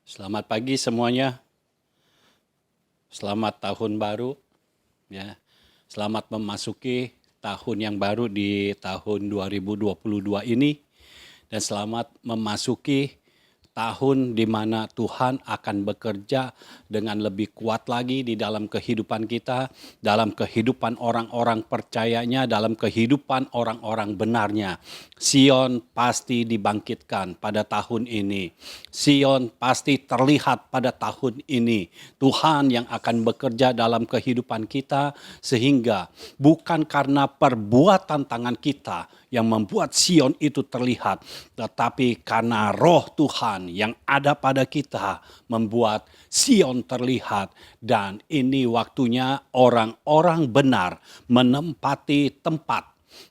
Selamat pagi semuanya. Selamat tahun baru ya. Selamat memasuki tahun yang baru di tahun 2022 ini dan selamat memasuki tahun di mana Tuhan akan bekerja dengan lebih kuat lagi di dalam kehidupan kita, dalam kehidupan orang-orang percayanya, dalam kehidupan orang-orang benarnya. Sion pasti dibangkitkan pada tahun ini. Sion pasti terlihat pada tahun ini. Tuhan yang akan bekerja dalam kehidupan kita sehingga bukan karena perbuatan tangan kita yang membuat Sion itu terlihat, tetapi karena roh Tuhan yang ada pada kita membuat Sion terlihat. Dan ini waktunya orang-orang benar menempati tempat,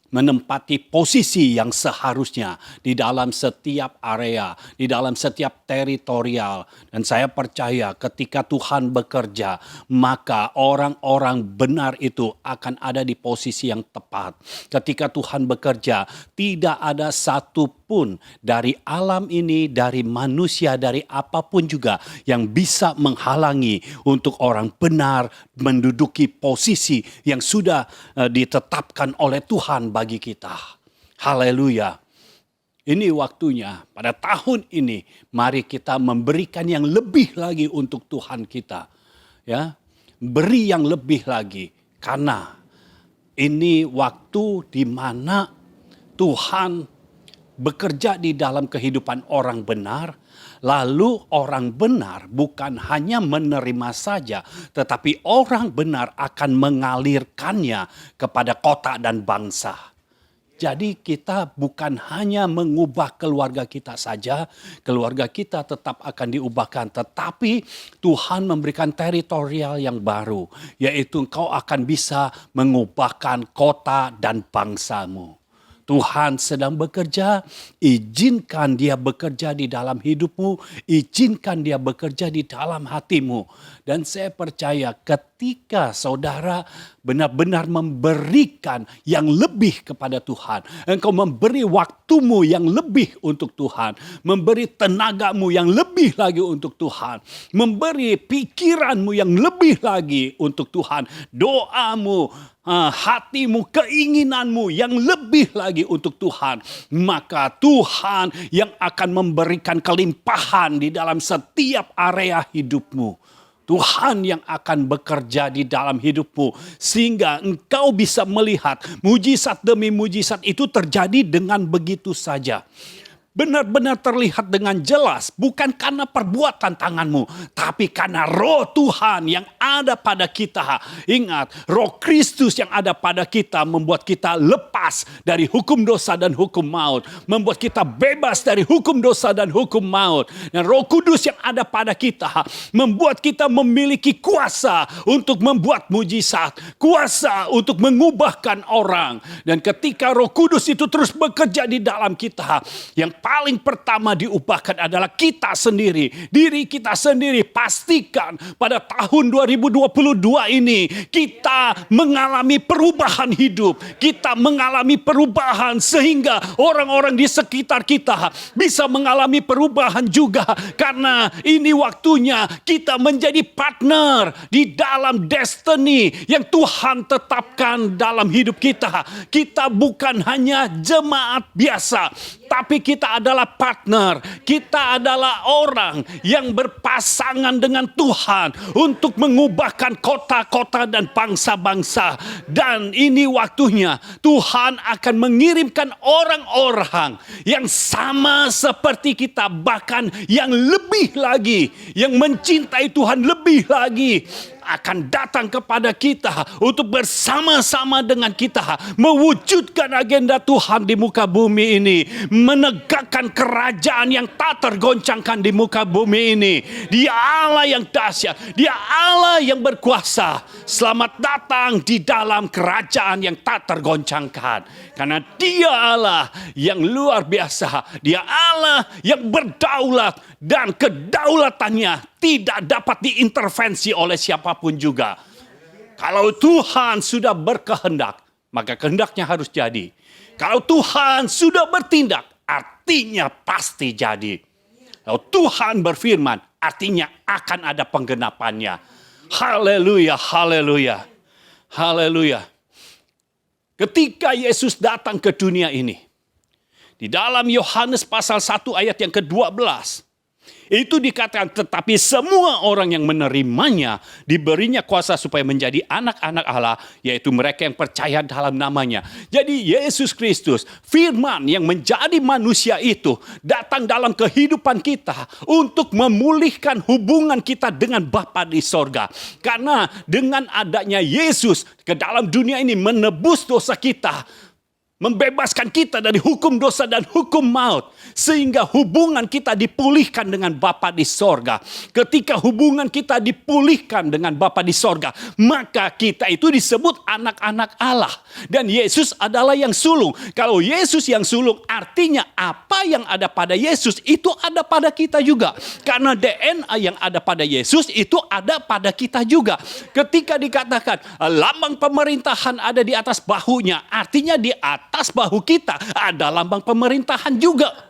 menempati posisi yang seharusnya di dalam setiap area, di dalam setiap teritorial. Dan saya percaya ketika Tuhan bekerja, maka orang-orang benar itu akan ada di posisi yang tepat. Ketika Tuhan bekerja, tidak ada satupun dari alam ini, dari manusia, dari apapun juga yang bisa menghalangi untuk orang benar menduduki posisi yang sudah ditetapkan oleh Tuhan bagi kita. Haleluya. Ini waktunya pada tahun ini mari kita memberikan yang lebih lagi untuk Tuhan kita. Ya, beri yang lebih lagi karena ini waktu di mana Tuhan bekerja di dalam kehidupan orang benar. Lalu orang benar bukan hanya menerima saja, tetapi orang benar akan mengalirkannya kepada kota dan bangsa. Jadi kita bukan hanya mengubah keluarga kita saja, keluarga kita tetap akan diubahkan. Tetapi Tuhan memberikan teritorial yang baru, yaitu engkau akan bisa mengubahkan kota dan bangsamu. Tuhan sedang bekerja, izinkan dia bekerja di dalam hidupmu, izinkan dia bekerja di dalam hatimu. Dan saya percaya ketika saudara benar-benar memberikan yang lebih kepada Tuhan, engkau memberi waktumu yang lebih untuk Tuhan, memberi tenagamu yang lebih lagi untuk Tuhan, memberi pikiranmu yang lebih lagi untuk Tuhan, doamu, hatimu, keinginanmu yang lebih lagi untuk Tuhan, maka Tuhan yang akan memberikan kelimpahan di dalam setiap area hidupmu. Tuhan yang akan bekerja di dalam hidupmu sehingga engkau bisa melihat mujizat demi mujizat itu terjadi dengan begitu saja. Benar-benar terlihat dengan jelas, bukan karena perbuatan tanganmu, tapi karena roh Tuhan yang ada pada kita. Ingat, roh Kristus yang ada pada kita membuat kita lepas dari hukum dosa dan hukum maut. Membuat kita bebas dari hukum dosa dan hukum maut. Dan roh kudus yang ada pada kita membuat kita memiliki kuasa untuk membuat mujizat. Kuasa untuk mengubahkan orang. Dan ketika roh kudus itu terus bekerja di dalam kita, yang paling pertama diubahkan adalah kita sendiri. Diri kita sendiri. Pastikan pada tahun 2022 ini kita mengalami perubahan hidup. Kita mengalami perubahan sehingga orang-orang di sekitar kita bisa mengalami perubahan juga. Karena ini waktunya kita menjadi partner di dalam destiny yang Tuhan tetapkan dalam hidup kita. Kita bukan hanya jemaat biasa, tapi kita adalah partner. Kita adalah orang yang berpasangan dengan Tuhan untuk mengubahkan kota-kota dan bangsa-bangsa. Dan ini waktunya Tuhan akan mengirimkan orang-orang yang sama seperti kita, bahkan yang lebih lagi, yang mencintai Tuhan lebih lagi, akan datang kepada kita untuk bersama-sama dengan kita mewujudkan agenda Tuhan di muka bumi ini, menegakkan kerajaan yang tak tergoncangkan di muka bumi ini. Dia Allah yang dahsyat, Dia Allah yang berkuasa. Selamat datang di dalam kerajaan yang tak tergoncangkan, karena Dia Allah yang luar biasa. Dia Allah yang berdaulat dan kedaulatannya tidak dapat diintervensi oleh siapapun juga. Kalau Tuhan sudah berkehendak, maka kehendaknya harus jadi. Kalau Tuhan sudah bertindak, artinya pasti jadi. Kalau Tuhan berfirman, artinya akan ada penggenapannya. Haleluya, haleluya, haleluya. Ketika Yesus datang ke dunia ini, di dalam Yohanes pasal 1 ayat yang ke-12, itu dikatakan, tetapi semua orang yang menerimanya diberinya kuasa supaya menjadi anak-anak Allah, yaitu mereka yang percaya dalam namanya. Jadi Yesus Kristus, firman yang menjadi manusia itu, datang dalam kehidupan kita untuk memulihkan hubungan kita dengan Bapa di sorga. Karena dengan adanya Yesus ke dalam dunia ini menebus dosa kita, membebaskan kita dari hukum dosa dan hukum maut. Sehingga hubungan kita dipulihkan dengan Bapa di sorga. Ketika hubungan kita dipulihkan dengan Bapa di sorga, maka kita itu disebut anak-anak Allah. Dan Yesus adalah yang sulung. Kalau Yesus yang sulung, artinya apa yang ada pada Yesus itu ada pada kita juga. Karena DNA yang ada pada Yesus itu ada pada kita juga. Ketika dikatakan lambang pemerintahan ada di atas bahunya, artinya di atas bahu kita ada lambang pemerintahan juga.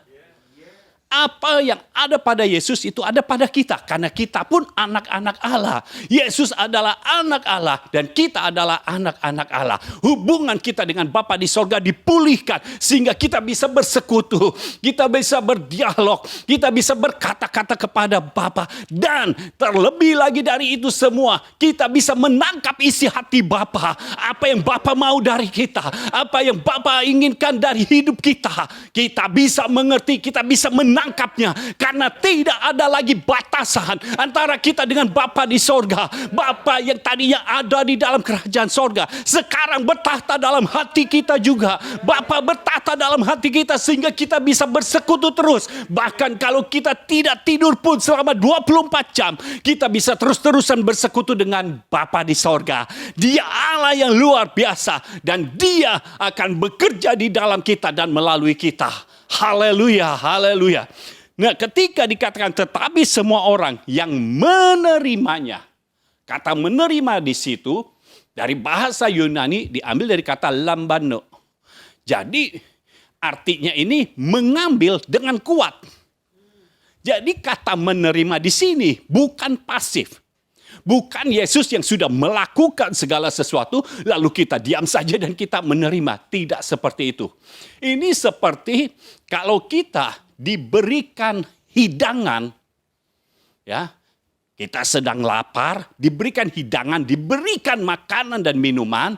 Apa yang ada pada Yesus itu ada pada kita. Karena kita pun anak-anak Allah. Yesus adalah anak Allah dan kita adalah anak-anak Allah. Hubungan kita dengan Bapa di sorga dipulihkan sehingga kita bisa bersekutu. Kita bisa berdialog. Kita bisa berkata-kata kepada Bapa. Dan terlebih lagi dari itu semua, kita bisa menangkap isi hati Bapa. Apa yang Bapa mau dari kita. Apa yang Bapa inginkan dari hidup kita. Kita bisa mengerti, kita bisa menangkapnya karena tidak ada lagi batasan antara kita dengan Bapa di sorga. Bapa yang tadinya ada di dalam kerajaan sorga sekarang bertahta dalam hati kita juga. Bapa bertahta dalam hati kita sehingga kita bisa bersekutu terus. Bahkan kalau kita tidak tidur pun selama 24 jam, kita bisa terus-terusan bersekutu dengan Bapa di sorga. Dia Allah yang luar biasa dan Dia akan bekerja di dalam kita dan melalui kita. Haleluya, haleluya. Nah, ketika dikatakan tetapi semua orang yang menerimanya. Kata menerima di situ dari bahasa Yunani diambil dari kata lambano. Jadi artinya ini mengambil dengan kuat. Jadi kata menerima di sini bukan pasif. Bukan Yesus yang sudah melakukan segala sesuatu, lalu kita diam saja dan kita menerima. Tidak seperti itu. Ini seperti kalau kita diberikan hidangan, ya, kita sedang lapar, diberikan hidangan, diberikan makanan dan minuman.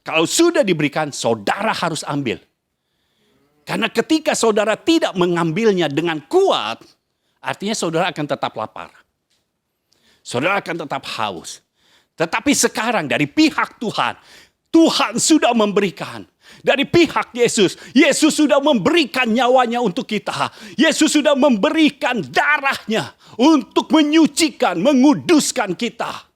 Kalau sudah diberikan, saudara harus ambil. Karena ketika saudara tidak mengambilnya dengan kuat, artinya saudara akan tetap lapar. Saudara akan tetap haus. Tetapi sekarang dari pihak Tuhan, Tuhan sudah memberikan. Dari pihak Yesus, Yesus sudah memberikan nyawanya untuk kita. Yesus sudah memberikan darahnya untuk menyucikan, menguduskan kita.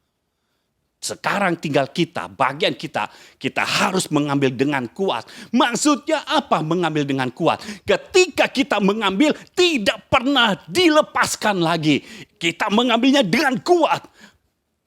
Sekarang tinggal kita, bagian kita harus mengambil dengan kuat. Maksudnya apa mengambil dengan kuat? Ketika kita mengambil tidak pernah dilepaskan lagi. Kita mengambilnya dengan kuat.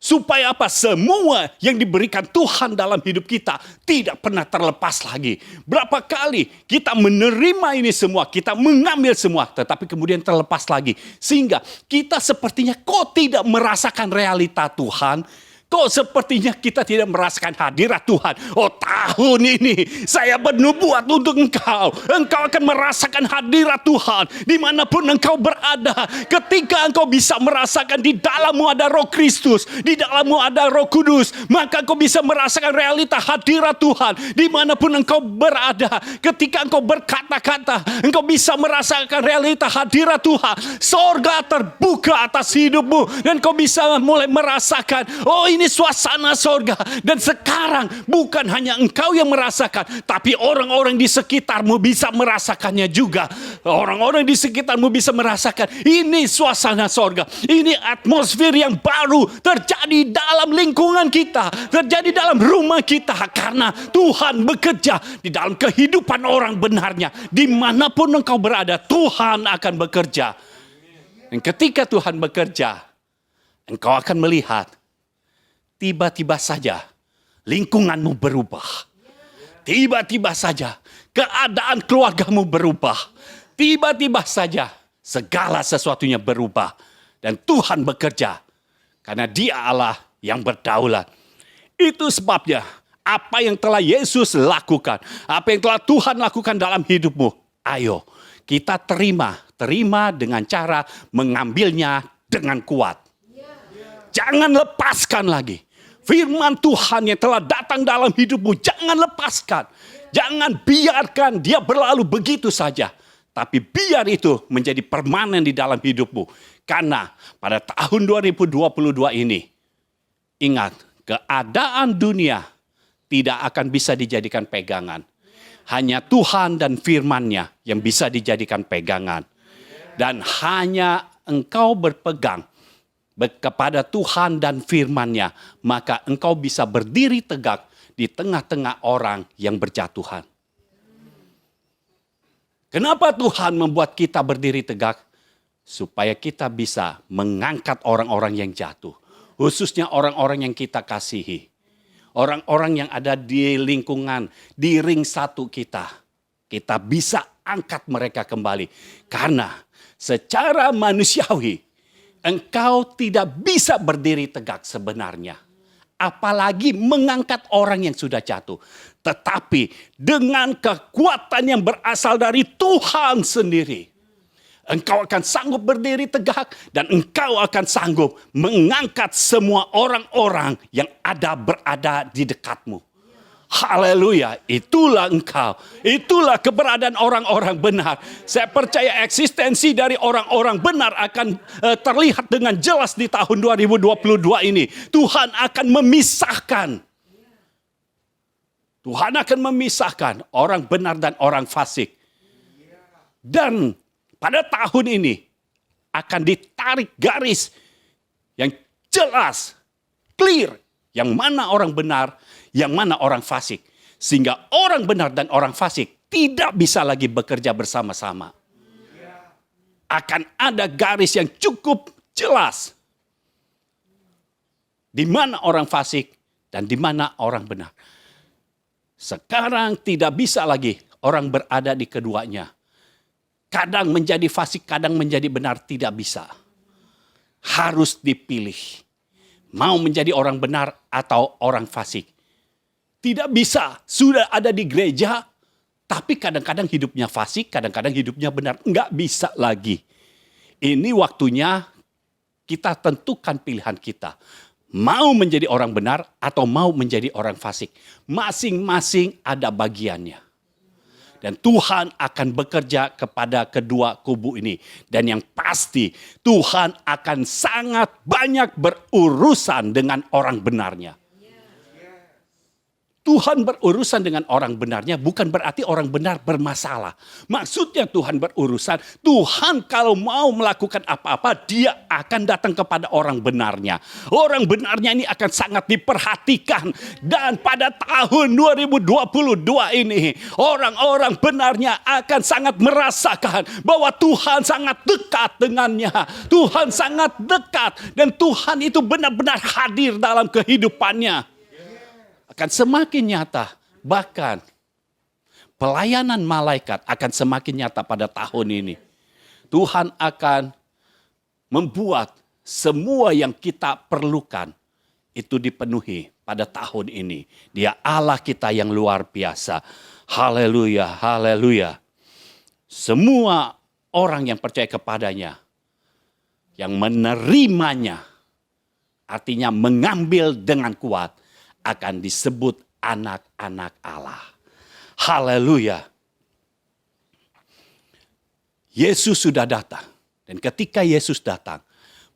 Supaya apa? Semua yang diberikan Tuhan dalam hidup kita tidak pernah terlepas lagi. Berapa kali kita menerima ini semua, kita mengambil semua, tetapi kemudian terlepas lagi. Sehingga kita sepertinya kok tidak merasakan realita Tuhan. Kok sepertinya kita tidak merasakan hadirat Tuhan. Oh, tahun ini saya bernubuat untuk engkau. Engkau akan merasakan hadirat Tuhan dimanapun engkau berada. Ketika engkau bisa merasakan di dalammu ada Roh Kristus, di dalammu ada Roh Kudus, maka engkau bisa merasakan realita hadirat Tuhan dimanapun engkau berada. Ketika engkau berkata-kata, engkau bisa merasakan realita hadirat Tuhan. Sorga terbuka atas hidupmu dan engkau bisa mulai merasakan, oh ini suasana sorga. Dan sekarang bukan hanya engkau yang merasakan, tapi orang-orang di sekitarmu bisa merasakannya juga. Orang-orang di sekitarmu bisa merasakan ini suasana sorga. Ini atmosfer yang baru terjadi dalam lingkungan kita, terjadi dalam rumah kita. Karena Tuhan bekerja di dalam kehidupan orang benarnya. Dimanapun engkau berada, Tuhan akan bekerja. Dan ketika Tuhan bekerja, engkau akan melihat tiba-tiba saja lingkunganmu berubah. Tiba-tiba saja keadaan keluargamu berubah. Tiba-tiba saja segala sesuatunya berubah. Dan Tuhan bekerja karena Dia Allah yang berdaulat. Itu sebabnya apa yang telah Yesus lakukan, apa yang telah Tuhan lakukan dalam hidupmu, ayo kita terima dengan cara mengambilnya dengan kuat. Jangan lepaskan lagi. Firman Tuhan yang telah datang dalam hidupmu, jangan lepaskan. Jangan biarkan dia berlalu begitu saja. Tapi biar itu menjadi permanen di dalam hidupmu. Karena pada tahun 2022 ini, ingat, keadaan dunia tidak akan bisa dijadikan pegangan. Hanya Tuhan dan firman-Nya yang bisa dijadikan pegangan. Dan hanya engkau berpegang kepada Tuhan dan firman-Nya, maka engkau bisa berdiri tegak di tengah-tengah orang yang berjatuhan. Kenapa Tuhan membuat kita berdiri tegak? Supaya kita bisa mengangkat orang-orang yang jatuh. Khususnya orang-orang yang kita kasihi. Orang-orang yang ada di lingkungan, di ring satu kita. Kita bisa angkat mereka kembali. Karena secara manusiawi, engkau tidak bisa berdiri tegak sebenarnya. Apalagi mengangkat orang yang sudah jatuh. Tetapi dengan kekuatan yang berasal dari Tuhan sendiri, engkau akan sanggup berdiri tegak dan engkau akan sanggup mengangkat semua orang-orang yang berada di dekatmu. Haleluya, itulah engkau. Itulah keberadaan orang-orang benar. Saya percaya eksistensi dari orang-orang benar akan terlihat dengan jelas di tahun 2022 ini. Tuhan akan memisahkan. Tuhan akan memisahkan orang benar dan orang fasik. Dan pada tahun ini akan ditarik garis yang jelas, clear. Yang mana orang benar, yang mana orang fasik. Sehingga orang benar dan orang fasik tidak bisa lagi bekerja bersama-sama. Akan ada garis yang cukup jelas. Di mana orang fasik dan di mana orang benar. Sekarang tidak bisa lagi orang berada di keduanya. Kadang menjadi fasik, kadang menjadi benar, tidak bisa. Harus dipilih. Mau menjadi orang benar atau orang fasik. Tidak bisa, sudah ada di gereja, tapi kadang-kadang hidupnya fasik, kadang-kadang hidupnya benar. Enggak bisa lagi. Ini waktunya kita tentukan pilihan kita. Mau menjadi orang benar atau mau menjadi orang fasik. Masing-masing ada bagiannya. Dan Tuhan akan bekerja kepada kedua kubu ini. Dan yang pasti Tuhan akan sangat banyak berurusan dengan orang benarnya. Tuhan berurusan dengan orang benarnya bukan berarti orang benar bermasalah. Maksudnya Tuhan berurusan, Tuhan kalau mau melakukan apa-apa, dia akan datang kepada orang benarnya. Orang benarnya ini akan sangat diperhatikan. Dan pada tahun 2022 ini, orang-orang benarnya akan sangat merasakan bahwa Tuhan sangat dekat dengannya. Tuhan sangat dekat dan Tuhan itu benar-benar hadir dalam kehidupannya. Akan semakin nyata, bahkan pelayanan malaikat akan semakin nyata pada tahun ini. Tuhan akan membuat semua yang kita perlukan itu dipenuhi pada tahun ini. Dia Allah kita yang luar biasa. Haleluya, haleluya. Semua orang yang percaya kepadanya, yang menerimanya, artinya mengambil dengan kuat, akan disebut anak-anak Allah. Haleluya. Yesus sudah datang. Dan ketika Yesus datang,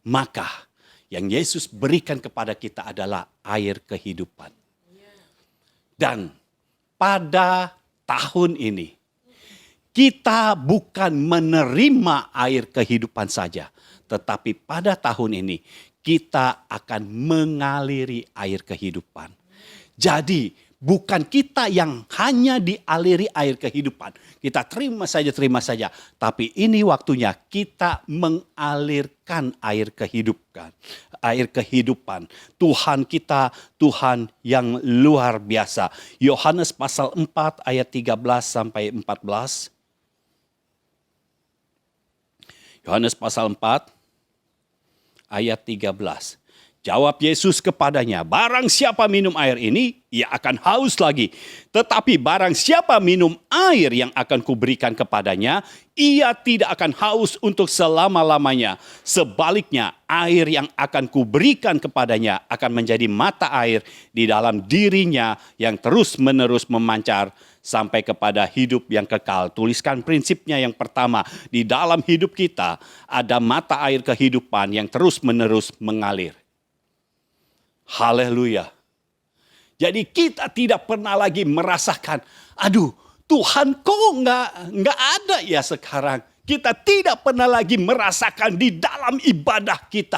maka yang Yesus berikan kepada kita adalah air kehidupan. Dan pada tahun ini, kita bukan menerima air kehidupan saja. Tetapi pada tahun ini, kita akan mengaliri air kehidupan. Jadi bukan kita yang hanya dialiri air kehidupan. Kita terima saja. Tapi ini waktunya kita mengalirkan air kehidupan. Air kehidupan. Tuhan kita, Tuhan yang luar biasa. Yohanes pasal 4 ayat 13 sampai 14. Yohanes pasal 4. ayat 13. Jawab Yesus kepadanya, barang siapa minum air ini, ia akan haus lagi. Tetapi barang siapa minum air yang akan kuberikan kepadanya, ia tidak akan haus untuk selama-lamanya. Sebaliknya, air yang akan kuberikan kepadanya akan menjadi mata air di dalam dirinya yang terus-menerus memancar sampai kepada hidup yang kekal. Tuliskan prinsipnya yang pertama, di dalam hidup kita ada mata air kehidupan yang terus-menerus mengalir. Haleluya. Jadi kita tidak pernah lagi merasakan, aduh Tuhan kok nggak ada ya sekarang. Kita tidak pernah lagi merasakan di dalam ibadah kita.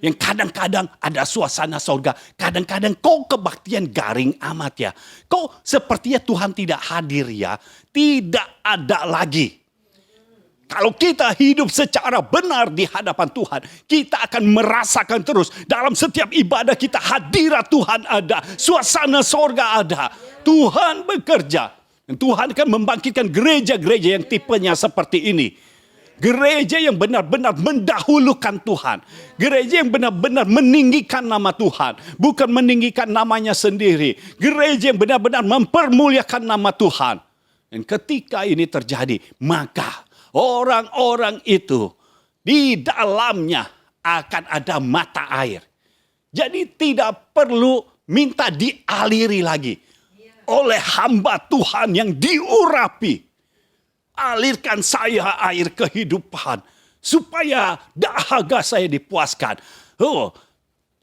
Yang kadang-kadang ada suasana sorga, kadang-kadang kok kebaktian garing amat ya. Kok sepertinya Tuhan tidak hadir ya. Tidak ada lagi. Kalau kita hidup secara benar di hadapan Tuhan, kita akan merasakan terus dalam setiap ibadah kita hadirat Tuhan ada, suasana sorga ada. Tuhan bekerja. Dan Tuhan akan membangkitkan gereja-gereja yang tipenya seperti ini. Gereja yang benar-benar mendahulukan Tuhan. Gereja yang benar-benar meninggikan nama Tuhan. Bukan meninggikan namanya sendiri. Gereja yang benar-benar mempermuliakan nama Tuhan. Dan ketika ini terjadi, maka orang-orang itu di dalamnya akan ada mata air. Jadi tidak perlu minta dialiri lagi oleh hamba Tuhan yang diurapi. Alirkan saya air kehidupan supaya dahaga saya dipuaskan. Oh,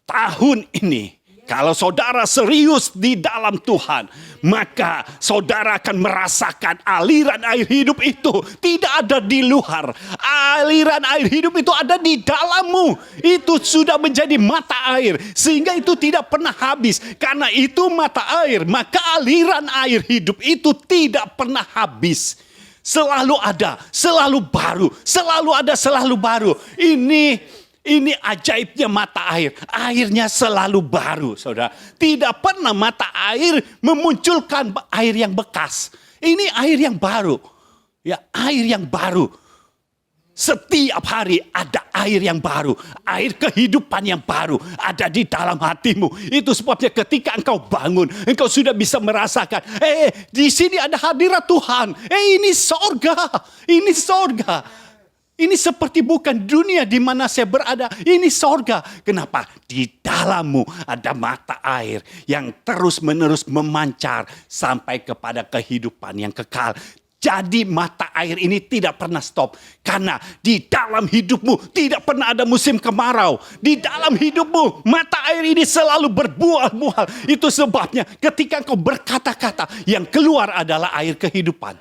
tahun ini kalau saudara serius di dalam Tuhan, maka saudara akan merasakan aliran air hidup itu tidak ada di luar. Aliran air hidup itu ada di dalammu. Itu sudah menjadi mata air. Sehingga itu tidak pernah habis. Karena itu mata air, maka aliran air hidup itu tidak pernah habis. Selalu ada, selalu baru. Selalu ada, selalu baru. Ini ajaibnya mata air. Airnya selalu baru, saudara. Tidak pernah mata air memunculkan air yang bekas. Ini air yang baru. Ya, air yang baru. Setiap hari ada air yang baru. Air kehidupan yang baru ada di dalam hatimu. Itu sebabnya ketika engkau bangun, engkau sudah bisa merasakan, di sini ada hadirat Tuhan. Ini sorga. Ini sorga. Ini seperti bukan dunia di mana saya berada. Ini sorga. Kenapa? Di dalammu ada mata air yang terus-menerus memancar sampai kepada kehidupan yang kekal. Jadi mata air ini tidak pernah stop. Karena di dalam hidupmu tidak pernah ada musim kemarau. Di dalam hidupmu mata air ini selalu berbuah-buah. Itu sebabnya ketika kau berkata-kata yang keluar adalah air kehidupan.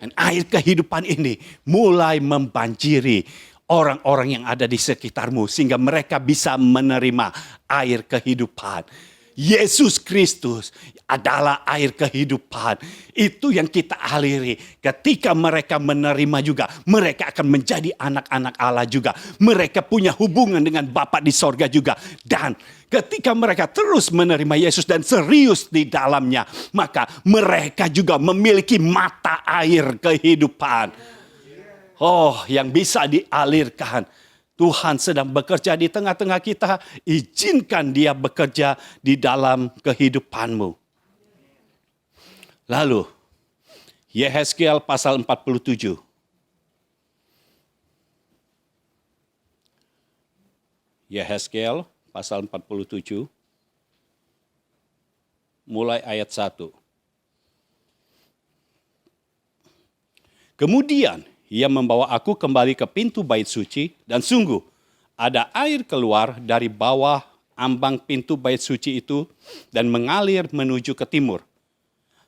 Dan air kehidupan ini mulai membanjiri orang-orang yang ada di sekitarmu. Sehingga mereka bisa menerima air kehidupan. Yesus Kristus adalah air kehidupan. Itu yang kita aliri. Ketika mereka menerima juga, mereka akan menjadi anak-anak Allah juga. Mereka punya hubungan dengan Bapa di sorga juga. Dan ketika mereka terus menerima Yesus dan serius di dalamnya, maka mereka juga memiliki mata air kehidupan. Oh, yang bisa dialirkan. Tuhan sedang bekerja di tengah-tengah kita. Izinkan dia bekerja di dalam kehidupanmu. Lalu, Yehezkiel pasal 47. Yehezkiel pasal 47. Mulai ayat 1. Kemudian ia membawa aku kembali ke pintu bait suci dan sungguh ada air keluar dari bawah ambang pintu bait suci itu dan mengalir menuju ke timur.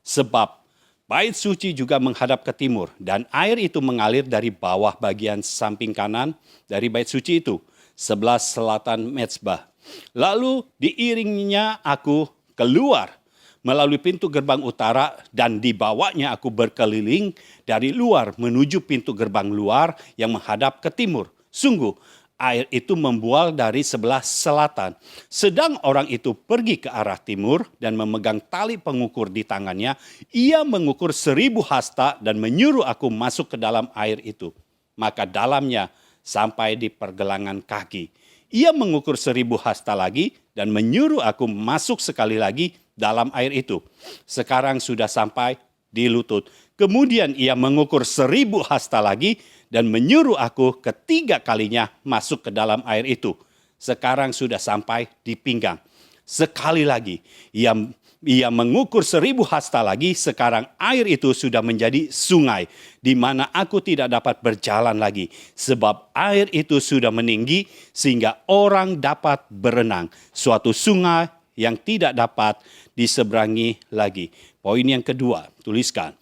Sebab bait suci juga menghadap ke timur dan air itu mengalir dari bawah bagian samping kanan dari bait suci itu, sebelah selatan mezbah. Lalu diiringinya aku keluar melalui pintu gerbang utara dan dibawanya aku berkeliling dari luar menuju pintu gerbang luar yang menghadap ke timur. Sungguh air itu membual dari sebelah selatan. Sedang orang itu pergi ke arah timur dan memegang tali pengukur di tangannya. Ia mengukur 1000 hasta dan menyuruh aku masuk ke dalam air itu. Maka dalamnya sampai di pergelangan kaki. Ia mengukur 1000 hasta lagi dan menyuruh aku masuk sekali lagi dalam air itu. Sekarang sudah sampai di lutut. Kemudian ia mengukur 1000 hasta lagi dan menyuruh aku ketiga kalinya masuk ke dalam air itu. Sekarang sudah sampai di pinggang. Sekali lagi ia mengukur 1000 hasta lagi. Sekarang air itu sudah menjadi sungai di mana aku tidak dapat berjalan lagi. Sebab air itu sudah meninggi sehingga orang dapat berenang. Suatu sungai yang tidak dapat diseberangi lagi. Poin yang kedua, tuliskan.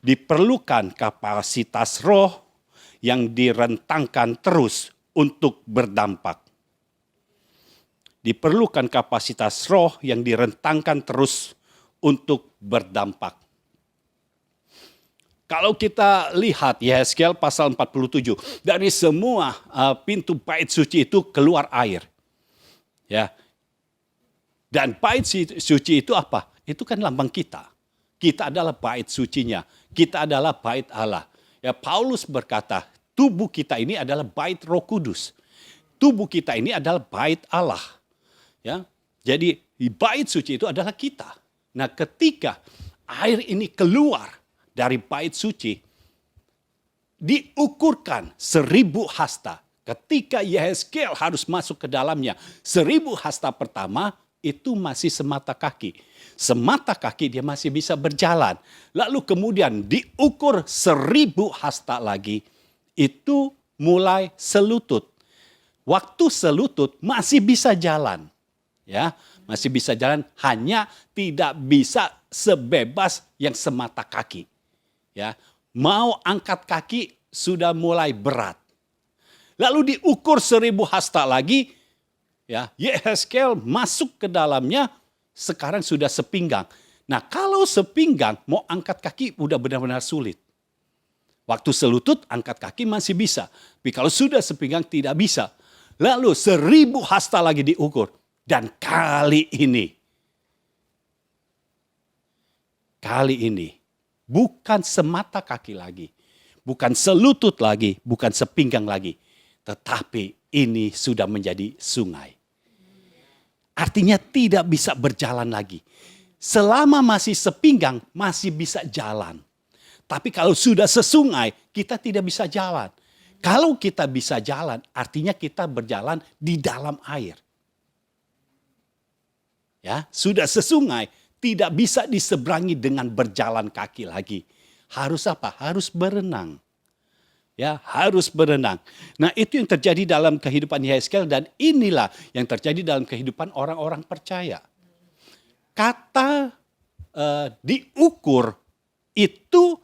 Diperlukan kapasitas roh yang direntangkan terus untuk berdampak. Diperlukan kapasitas roh yang direntangkan terus untuk berdampak. Kalau kita lihat Yehezkiel pasal 47, dari semua pintu bait suci itu keluar air. Ya. Dan bait suci itu apa? Itu kan lambang kita. Kita adalah bait sucinya. Kita adalah bait Allah. Ya, Paulus berkata, tubuh kita ini adalah bait Roh Kudus. Tubuh kita ini adalah bait Allah. Ya. Jadi bait suci itu adalah kita. Nah, ketika air ini keluar dari bait suci, diukurkan 1000 hasta. Ketika Yehezkiel harus masuk ke dalamnya, 1000 hasta pertama itu masih semata kaki. Semata kaki dia masih bisa berjalan. Lalu kemudian diukur 1000 hasta lagi, itu mulai selutut. Waktu selutut masih bisa jalan. Ya, masih bisa jalan, hanya tidak bisa sebebas yang semata kaki. Ya, mau angkat kaki sudah mulai berat. Lalu diukur 1000 hasta lagi, ya, Yehezkiel masuk ke dalamnya, sekarang sudah sepinggang. Nah, kalau sepinggang mau angkat kaki udah benar-benar sulit. Waktu selutut angkat kaki masih bisa, tapi kalau sudah sepinggang tidak bisa. Lalu 1000 hasta lagi diukur. Dan kali ini bukan semata kaki lagi, bukan selutut lagi, bukan sepinggang lagi, tetapi ini sudah menjadi sungai. Artinya tidak bisa berjalan lagi. Selama masih sepinggang masih bisa jalan. Tapi kalau sudah sesungai kita tidak bisa jalan. Kalau kita bisa jalan artinya kita berjalan di dalam air. Ya, sudah sesungai, tidak bisa diseberangi dengan berjalan kaki lagi. Harus apa? Harus berenang. Ya, harus berenang. Nah, itu yang terjadi dalam kehidupan Yehezkiel dan inilah yang terjadi dalam kehidupan orang-orang percaya. Kata diukur itu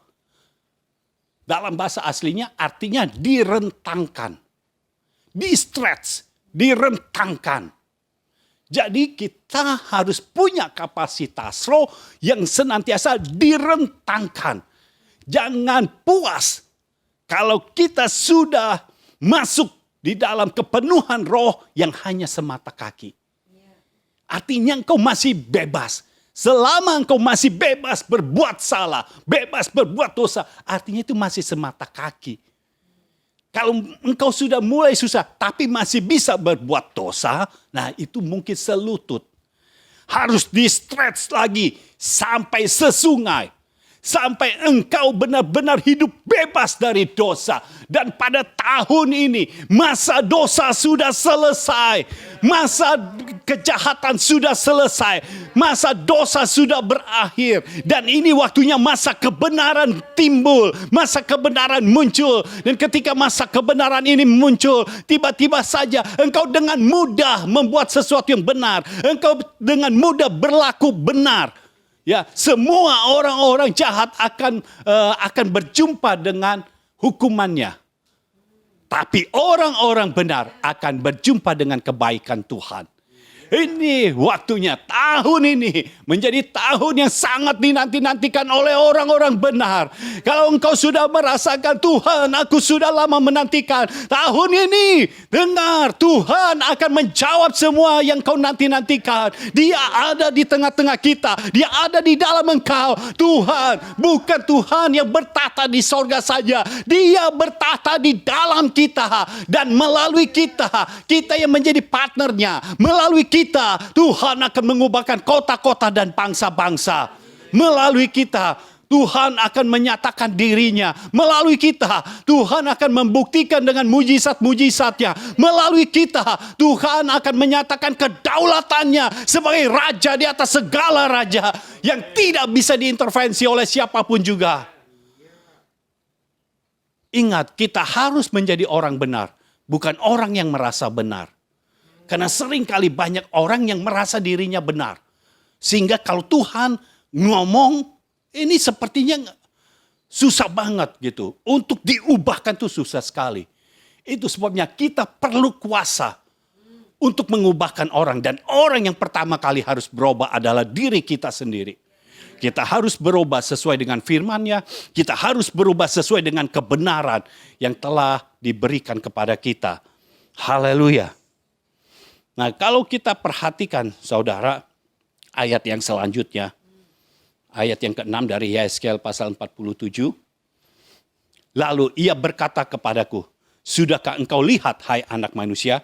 dalam bahasa aslinya artinya direntangkan. Di-stretch, direntangkan. Jadi kita harus punya kapasitas roh yang senantiasa direntangkan. Jangan puas kalau kita sudah masuk di dalam kepenuhan roh yang hanya semata kaki. Artinya engkau masih bebas. Selama engkau masih bebas berbuat salah, bebas berbuat dosa, artinya itu masih semata kaki. Kalau engkau sudah mulai susah tapi masih bisa berbuat dosa, nah itu mungkin selutut. Harus di-stretch lagi sampai sesungai. Sampai engkau benar-benar hidup bebas dari dosa. Dan pada tahun ini masa dosa sudah selesai. Masa kejahatan sudah selesai. Masa dosa sudah berakhir. Dan ini waktunya masa kebenaran timbul. Masa kebenaran muncul. Dan ketika masa kebenaran ini muncul, tiba-tiba saja engkau dengan mudah membuat sesuatu yang benar. Engkau dengan mudah berlaku benar. Ya, semua orang-orang jahat akan berjumpa dengan hukumannya. Tapi orang-orang benar akan berjumpa dengan kebaikan Tuhan. Ini waktunya, tahun ini menjadi tahun yang sangat dinanti-nantikan oleh orang-orang benar. Kalau engkau sudah merasakan, Tuhan, aku sudah lama menantikan. Tahun ini, dengar, Tuhan akan menjawab semua yang kau nanti-nantikan. Dia ada di tengah-tengah kita. Dia ada di dalam engkau. Tuhan, bukan Tuhan yang bertata di sorga saja. Dia bertata di dalam kita. Dan melalui kita, kita yang menjadi partnernya. Melalui kita, Tuhan akan mengubahkan kota-kota dan bangsa-bangsa. Melalui kita, Tuhan akan menyatakan dirinya. Melalui kita, Tuhan akan membuktikan dengan mujizat-mujizatnya. Melalui kita, Tuhan akan menyatakan kedaulatannya sebagai raja di atas segala raja. Yang tidak bisa diintervensi oleh siapapun juga. Ingat, kita harus menjadi orang benar. Bukan orang yang merasa benar. Karena seringkali banyak orang yang merasa dirinya benar. Sehingga kalau Tuhan ngomong, ini sepertinya susah banget gitu. Untuk diubahkan tuh susah sekali. Itu sebabnya kita perlu kuasa untuk mengubahkan orang. Dan orang yang pertama kali harus berubah adalah diri kita sendiri. Kita harus berubah sesuai dengan firman-Nya. Kita harus berubah sesuai dengan kebenaran yang telah diberikan kepada kita. Haleluya. Nah, kalau kita perhatikan, saudara, ayat yang selanjutnya, ayat yang ke-6 dari Yeskel pasal 47. Lalu ia berkata kepadaku, sudahkah engkau lihat, hai anak manusia?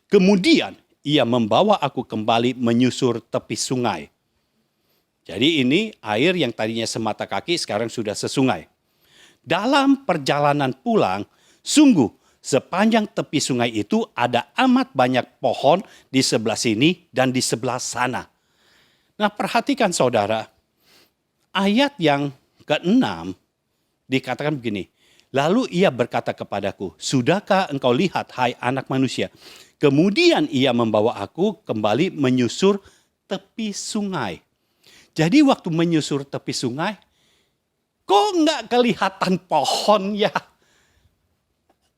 Kemudian ia membawa aku kembali menyusur tepi sungai. Jadi ini air yang tadinya semata kaki sekarang sudah sesungai. Dalam perjalanan pulang, sungguh sepanjang tepi sungai itu ada amat banyak pohon di sebelah sini dan di sebelah sana. Nah, perhatikan saudara, ayat yang ke-6 dikatakan begini. Lalu ia berkata kepadaku, sudahkah engkau lihat, hai anak manusia? Kemudian ia membawa aku kembali menyusur tepi sungai. Jadi waktu menyusur tepi sungai, kok nggak kelihatan pohon ya?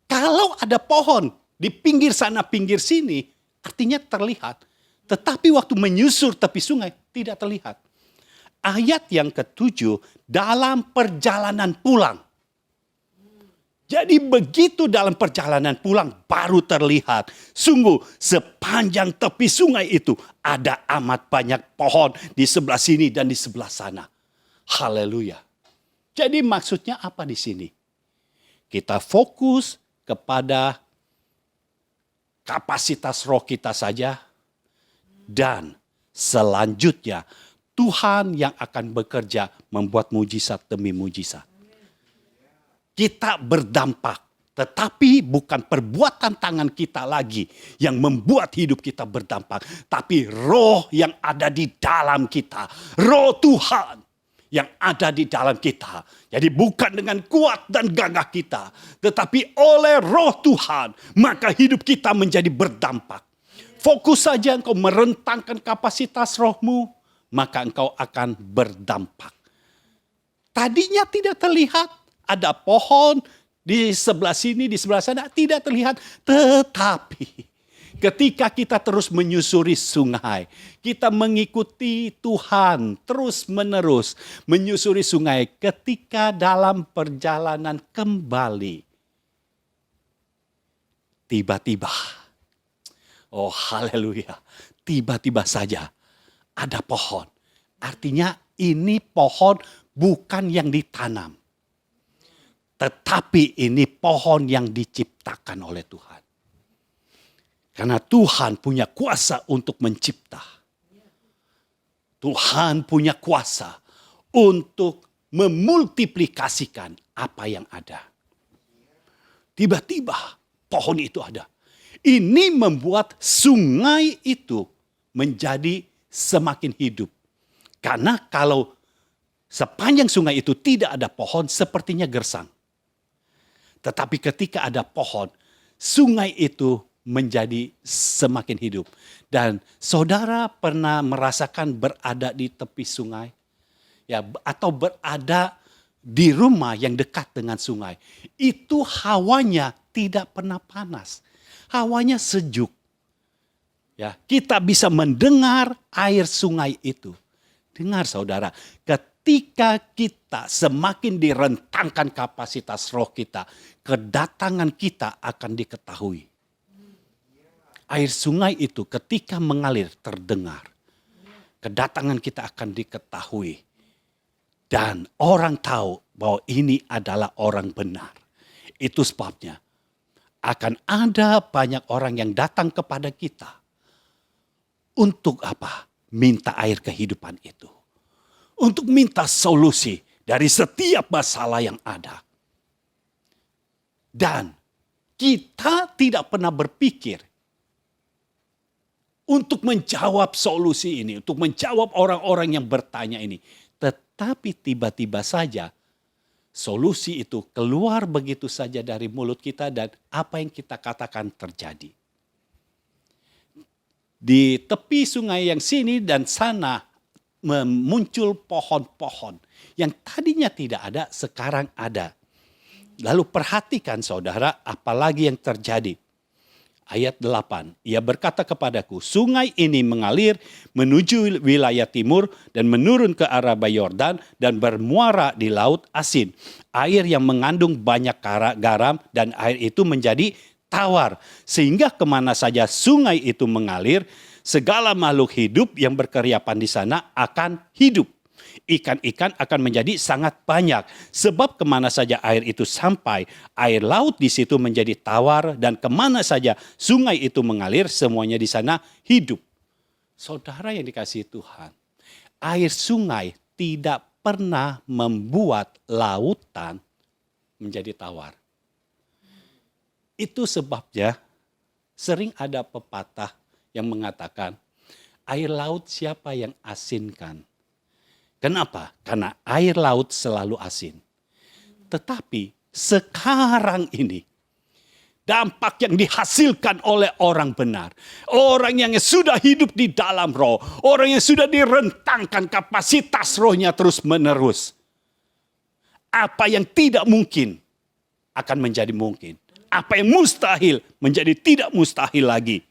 Kalau ada pohon di pinggir sana, pinggir sini, artinya terlihat. Tetapi waktu menyusur tepi sungai, tidak terlihat. Ayat yang ke-7, dalam perjalanan pulang. Jadi begitu dalam perjalanan pulang, baru terlihat. Sungguh sepanjang tepi sungai itu, ada amat banyak pohon di sebelah sini dan di sebelah sana. Haleluya. Jadi maksudnya apa di sini? Kita fokus kepada kapasitas roh kita saja. Dan selanjutnya Tuhan yang akan bekerja membuat mujizat demi mujizat. Kita berdampak. Tetapi bukan perbuatan tangan kita lagi yang membuat hidup kita berdampak. Tapi roh yang ada di dalam kita. Roh Tuhan yang ada di dalam kita. Jadi bukan dengan kuat dan gagah kita. Tetapi oleh roh Tuhan. Maka hidup kita menjadi berdampak. Fokus saja engkau merentangkan kapasitas rohmu. Maka engkau akan berdampak. Tadinya tidak terlihat. Ada pohon di sebelah sini, di sebelah sana. Tidak terlihat. Tetapi ketika kita terus menyusuri sungai. Kita mengikuti Tuhan terus menerus. Menyusuri sungai. Ketika dalam perjalanan kembali. Tiba-tiba. Oh haleluya. Tiba-tiba saja ada pohon. Artinya ini pohon bukan yang ditanam. Tetapi ini pohon yang diciptakan oleh Tuhan. Karena Tuhan punya kuasa untuk mencipta. Tuhan punya kuasa untuk memultiplikasikan apa yang ada. Tiba-tiba pohon itu ada. Ini membuat sungai itu menjadi semakin hidup. Karena kalau sepanjang sungai itu tidak ada pohon, sepertinya gersang. Tetapi ketika ada pohon, sungai itu menjadi semakin hidup. Dan saudara pernah merasakan berada di tepi sungai? Ya, atau berada di rumah yang dekat dengan sungai. Itu hawanya tidak pernah panas. Hawanya sejuk. Ya, kita bisa mendengar air sungai itu. Dengar saudara, ketika kita semakin direntangkan kapasitas roh kita, kedatangan kita akan diketahui. Air sungai itu ketika mengalir terdengar. Kedatangan kita akan diketahui. Dan orang tahu bahwa ini adalah orang benar. Itu sebabnya akan ada banyak orang yang datang kepada kita. Untuk apa? Minta air kehidupan itu. Untuk minta solusi dari setiap masalah yang ada. Dan kita tidak pernah berpikir untuk menjawab solusi ini, untuk menjawab orang-orang yang bertanya ini. Tetapi tiba-tiba saja solusi itu keluar begitu saja dari mulut kita dan apa yang kita katakan terjadi. Di tepi sungai yang sini dan sana muncul pohon-pohon yang tadinya tidak ada, sekarang ada. Lalu perhatikan saudara, apalagi yang terjadi. Ayat 8, ia berkata kepadaku, sungai ini mengalir menuju wilayah timur dan menurun ke arah Yordan dan bermuara di laut asin. Air yang mengandung banyak garam dan air itu menjadi tawar. Sehingga kemana saja sungai itu mengalir, segala makhluk hidup yang berkeriapan di sana akan hidup. Ikan-ikan akan menjadi sangat banyak. Sebab kemana saja air itu sampai, air laut di situ menjadi tawar. Dan kemana saja sungai itu mengalir, semuanya di sana hidup. Saudara yang dikasihi Tuhan, air sungai tidak pernah membuat lautan menjadi tawar. Itu sebabnya sering ada pepatah yang mengatakan, air laut siapa yang asinkan? Kenapa? Karena air laut selalu asin. Tetapi sekarang ini dampak yang dihasilkan oleh orang benar. Orang yang sudah hidup di dalam roh. Orang yang sudah direntangkan kapasitas rohnya terus menerus. Apa yang tidak mungkin akan menjadi mungkin. Apa yang mustahil menjadi tidak mustahil lagi.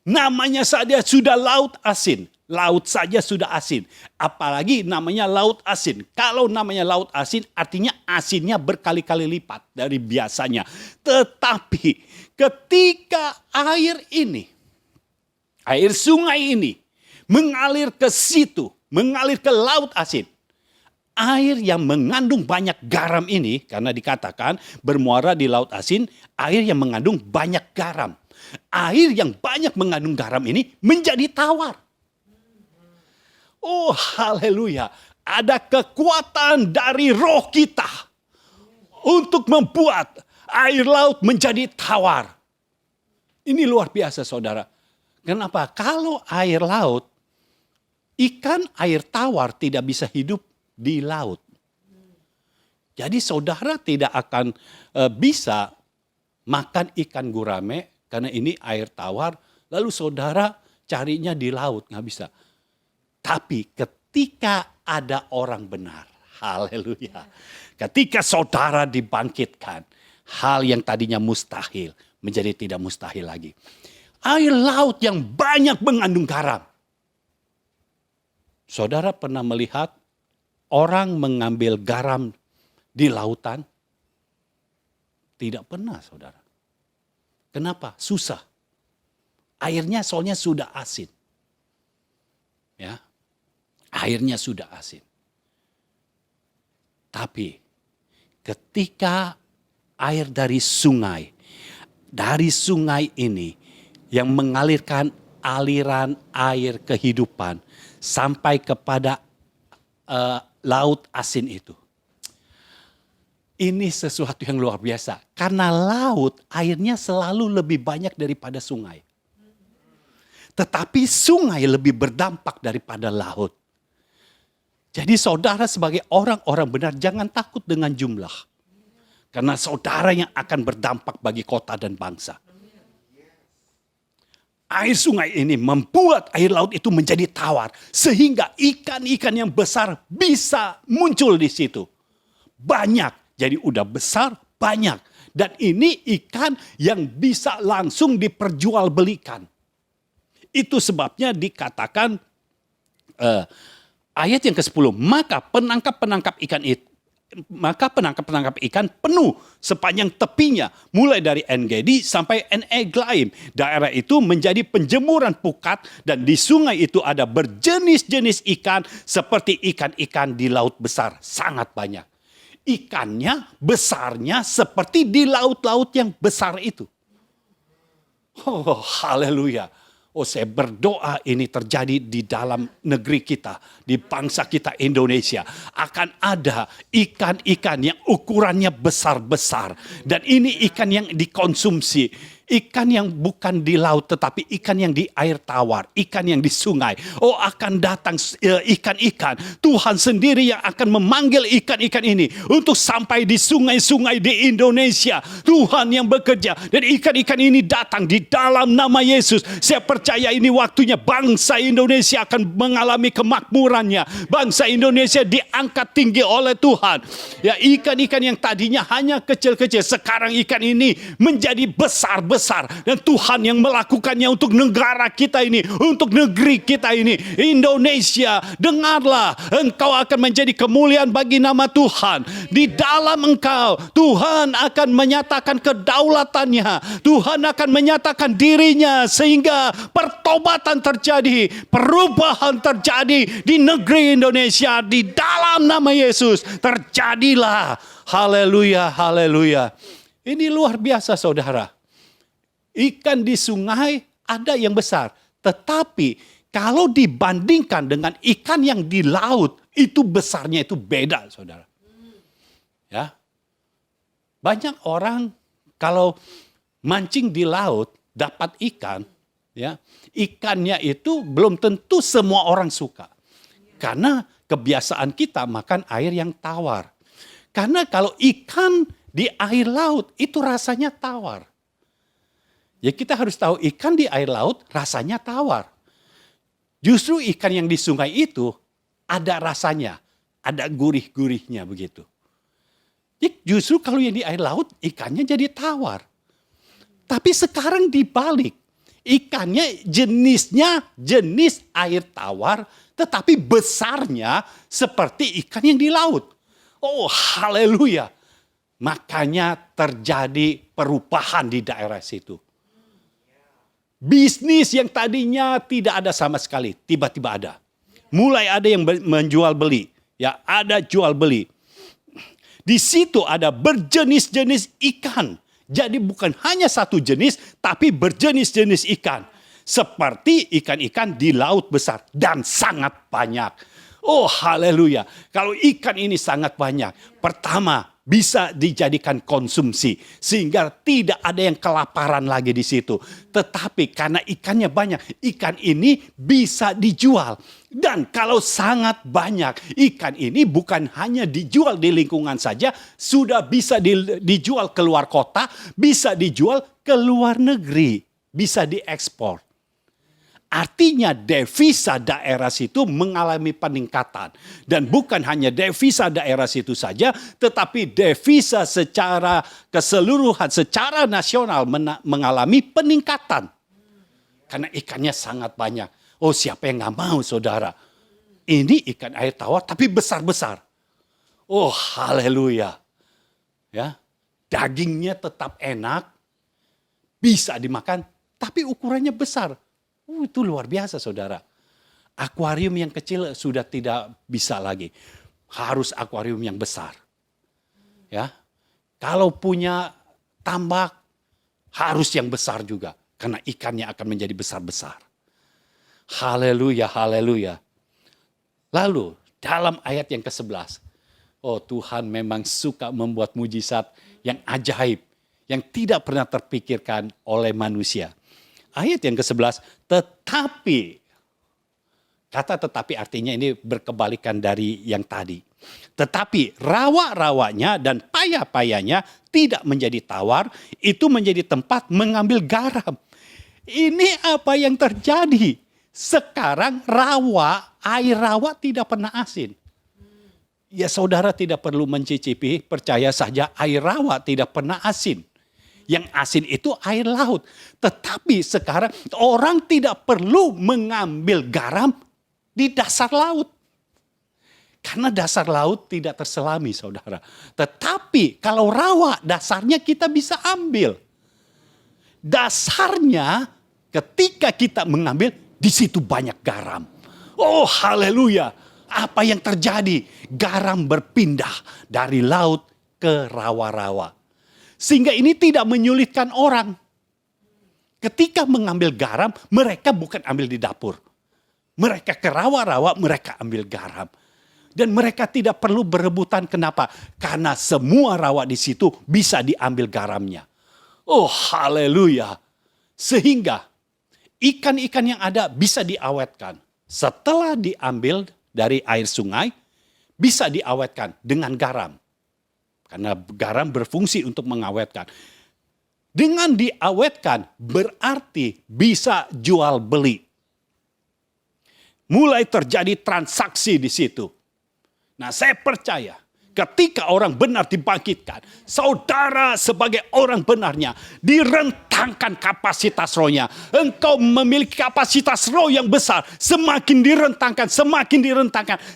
Namanya saja sudah laut asin. Laut saja sudah asin. Apalagi namanya laut asin. Kalau namanya laut asin artinya asinnya berkali-kali lipat dari biasanya. Tetapi ketika air ini, air sungai ini mengalir ke situ, mengalir ke laut asin. Air yang mengandung banyak garam ini, karena dikatakan bermuara di laut asin, air yang mengandung banyak garam. Air yang banyak mengandung garam ini menjadi tawar. Oh haleluya, ada kekuatan dari roh kita untuk membuat air laut menjadi tawar. Ini luar biasa saudara. Kenapa? Kalau air laut, ikan air tawar tidak bisa hidup di laut. Jadi saudara tidak akan bisa makan ikan gurame karena ini air tawar. Lalu saudara carinya di laut, nggak bisa. Tapi ketika ada orang benar, haleluya. Ketika saudara dibangkitkan, hal yang tadinya mustahil menjadi tidak mustahil lagi. Air laut yang banyak mengandung garam. Saudara pernah melihat orang mengambil garam di lautan? Tidak pernah saudara. Kenapa? Susah. Airnya soalnya sudah asin. Ya. Airnya sudah asin. Tapi ketika air dari sungai ini yang mengalirkan aliran air kehidupan sampai kepada laut asin itu. Ini sesuatu yang luar biasa. Karena laut airnya selalu lebih banyak daripada sungai. Tetapi sungai lebih berdampak daripada laut. Jadi saudara sebagai orang-orang benar jangan takut dengan jumlah. Karena saudara yang akan berdampak bagi kota dan bangsa. Air sungai ini membuat air laut itu menjadi tawar. Sehingga ikan-ikan yang besar bisa muncul di situ. Banyak. Jadi udah besar, banyak. Dan ini ikan yang bisa langsung diperjualbelikan. Itu sebabnya dikatakan ayat yang ke-10, maka penangkap-penangkap ikan penuh sepanjang tepinya, mulai dari En-Gedi sampai En-Eglaim. Daerah itu menjadi penjemuran pukat, dan di sungai itu ada berjenis-jenis ikan seperti ikan-ikan di laut besar, sangat banyak. Ikannya besarnya seperti di laut-laut yang besar itu. Oh, haleluya. Oh, saya berdoa ini terjadi di dalam negeri kita, di bangsa kita Indonesia. Akan ada ikan-ikan yang ukurannya besar-besar. Dan ini ikan yang dikonsumsi. Ikan yang bukan di laut, tetapi ikan yang di air tawar, ikan yang di sungai. Oh, akan datang ikan-ikan. Tuhan sendiri yang akan memanggil ikan-ikan ini untuk sampai di sungai-sungai di Indonesia. Tuhan yang bekerja, dan ikan-ikan ini datang di dalam nama Yesus. Saya percaya ini waktunya bangsa Indonesia akan mengalami kemakmurannya. Bangsa Indonesia diangkat tinggi oleh Tuhan. Ya, ikan-ikan yang tadinya hanya kecil-kecil, sekarang ikan ini menjadi besar-besar. Dan Tuhan yang melakukannya untuk negara kita ini, untuk negeri kita ini. Indonesia, dengarlah, engkau akan menjadi kemuliaan bagi nama Tuhan. Di dalam engkau, Tuhan akan menyatakan kedaulatannya. Tuhan akan menyatakan dirinya, sehingga pertobatan terjadi, perubahan terjadi di negeri Indonesia. Di dalam nama Yesus terjadilah. Haleluya, haleluya. Ini luar biasa, saudara. Ikan di sungai ada yang besar, tetapi kalau dibandingkan dengan ikan yang di laut, itu besarnya itu beda, saudara. Ya, banyak orang kalau mancing di laut dapat ikan, ya, ikannya itu belum tentu semua orang suka, karena kebiasaan kita makan air yang tawar. Karena kalau ikan di air laut itu rasanya tawar. Ya, kita harus tahu ikan di air laut rasanya tawar. Justru ikan yang di sungai itu ada rasanya, ada gurih-gurihnya begitu. Justru kalau yang di air laut ikannya jadi tawar. Tapi sekarang dibalik. Ikannya jenisnya jenis air tawar, tetapi besarnya seperti ikan yang di laut. Oh, haleluya. Makanya terjadi perubahan di daerah situ. Bisnis yang tadinya tidak ada sama sekali, tiba-tiba ada. Mulai ada yang menjual beli. Ya, ada jual beli. Di situ ada berjenis-jenis ikan. Jadi bukan hanya satu jenis, tapi berjenis-jenis ikan. Seperti ikan-ikan di laut besar. Dan sangat banyak. Oh, haleluya. Kalau ikan ini sangat banyak. Pertama, bisa dijadikan konsumsi. Sehingga tidak ada yang kelaparan lagi di situ. Tetapi karena ikannya banyak, ikan ini bisa dijual. Dan kalau sangat banyak, ikan ini bukan hanya dijual di lingkungan saja, sudah bisa dijual ke luar kota, bisa dijual ke luar negeri, bisa diekspor. Artinya devisa daerah situ mengalami peningkatan. Dan bukan hanya devisa daerah situ saja, tetapi devisa secara keseluruhan, secara nasional mengalami peningkatan. Karena ikannya sangat banyak. Oh, siapa yang gak mau, saudara? Ini ikan air tawar tapi besar-besar. Oh, haleluya. Ya, dagingnya tetap enak, bisa dimakan, tapi ukurannya besar. Itu luar biasa, saudara. Akuarium yang kecil sudah tidak bisa lagi. Harus akuarium yang besar. Ya, kalau punya tambak harus yang besar juga, karena ikannya akan menjadi besar-besar. Haleluya, haleluya. Lalu dalam ayat yang ke-11, oh, Tuhan memang suka membuat mujizat yang ajaib, yang tidak pernah terpikirkan oleh manusia. Ayat yang ke-11, tetapi, kata tetapi artinya ini berkebalikan dari yang tadi. Tetapi rawa-rawanya dan paya-payanya tidak menjadi tawar, itu menjadi tempat mengambil garam. Ini apa yang terjadi? Sekarang air rawa tidak pernah asin. Ya, saudara tidak perlu mencicipi, percaya saja air rawa tidak pernah asin. Yang asin itu air laut. Tetapi sekarang orang tidak perlu mengambil garam di dasar laut. Karena dasar laut tidak terselami, saudara. Tetapi kalau rawa, dasarnya kita bisa ambil. Dasarnya ketika kita mengambil, di situ banyak garam. Oh haleluya. Apa yang terjadi? Garam berpindah dari laut ke rawa-rawa. Sehingga ini tidak menyulitkan orang. Ketika mengambil garam, mereka bukan ambil di dapur. Mereka ke rawa-rawa, mereka ambil garam. Dan mereka tidak perlu berebutan. Kenapa? Karena semua rawa di situ bisa diambil garamnya. Oh haleluya. Sehingga ikan-ikan yang ada bisa diawetkan. Setelah diambil dari air sungai, bisa diawetkan dengan garam. Karena garam berfungsi untuk mengawetkan. Dengan diawetkan berarti bisa jual beli. Mulai terjadi transaksi di situ. Nah, saya percaya ketika orang benar dibangkitkan, saudara sebagai orang benarnya direntangkan kapasitas rohnya. Engkau memiliki kapasitas roh yang besar, semakin direntangkan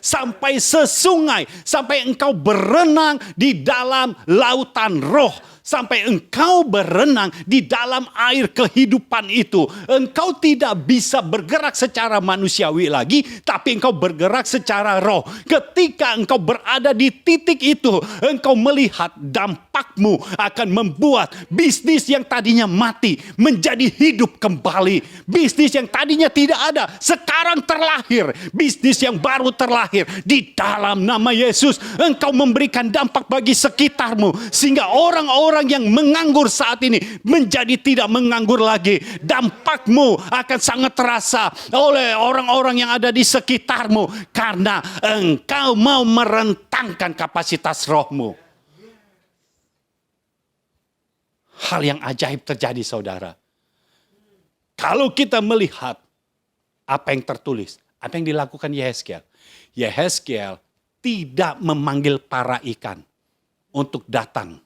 sampai sesungai, sampai engkau berenang di dalam lautan roh. Sampai engkau berenang di dalam air kehidupan itu. Engkau tidak bisa bergerak secara manusiawi lagi, tapi engkau bergerak secara roh. Ketika engkau berada di titik itu, engkau melihat dampakmu akan membuat bisnis yang tadinya mati menjadi hidup kembali. Bisnis yang tadinya tidak ada, sekarang terlahir. Bisnis yang baru terlahir di dalam nama Yesus. Engkau memberikan dampak bagi sekitarmu, sehingga orang-orang yang menganggur saat ini menjadi tidak menganggur lagi. Dampakmu akan sangat terasa oleh orang-orang yang ada di sekitarmu karena engkau mau merentangkan kapasitas rohmu. Hal yang ajaib terjadi, saudara. Kalau kita melihat apa yang tertulis, apa yang dilakukan Yehezkiel. Yehezkiel tidak memanggil para ikan untuk datang.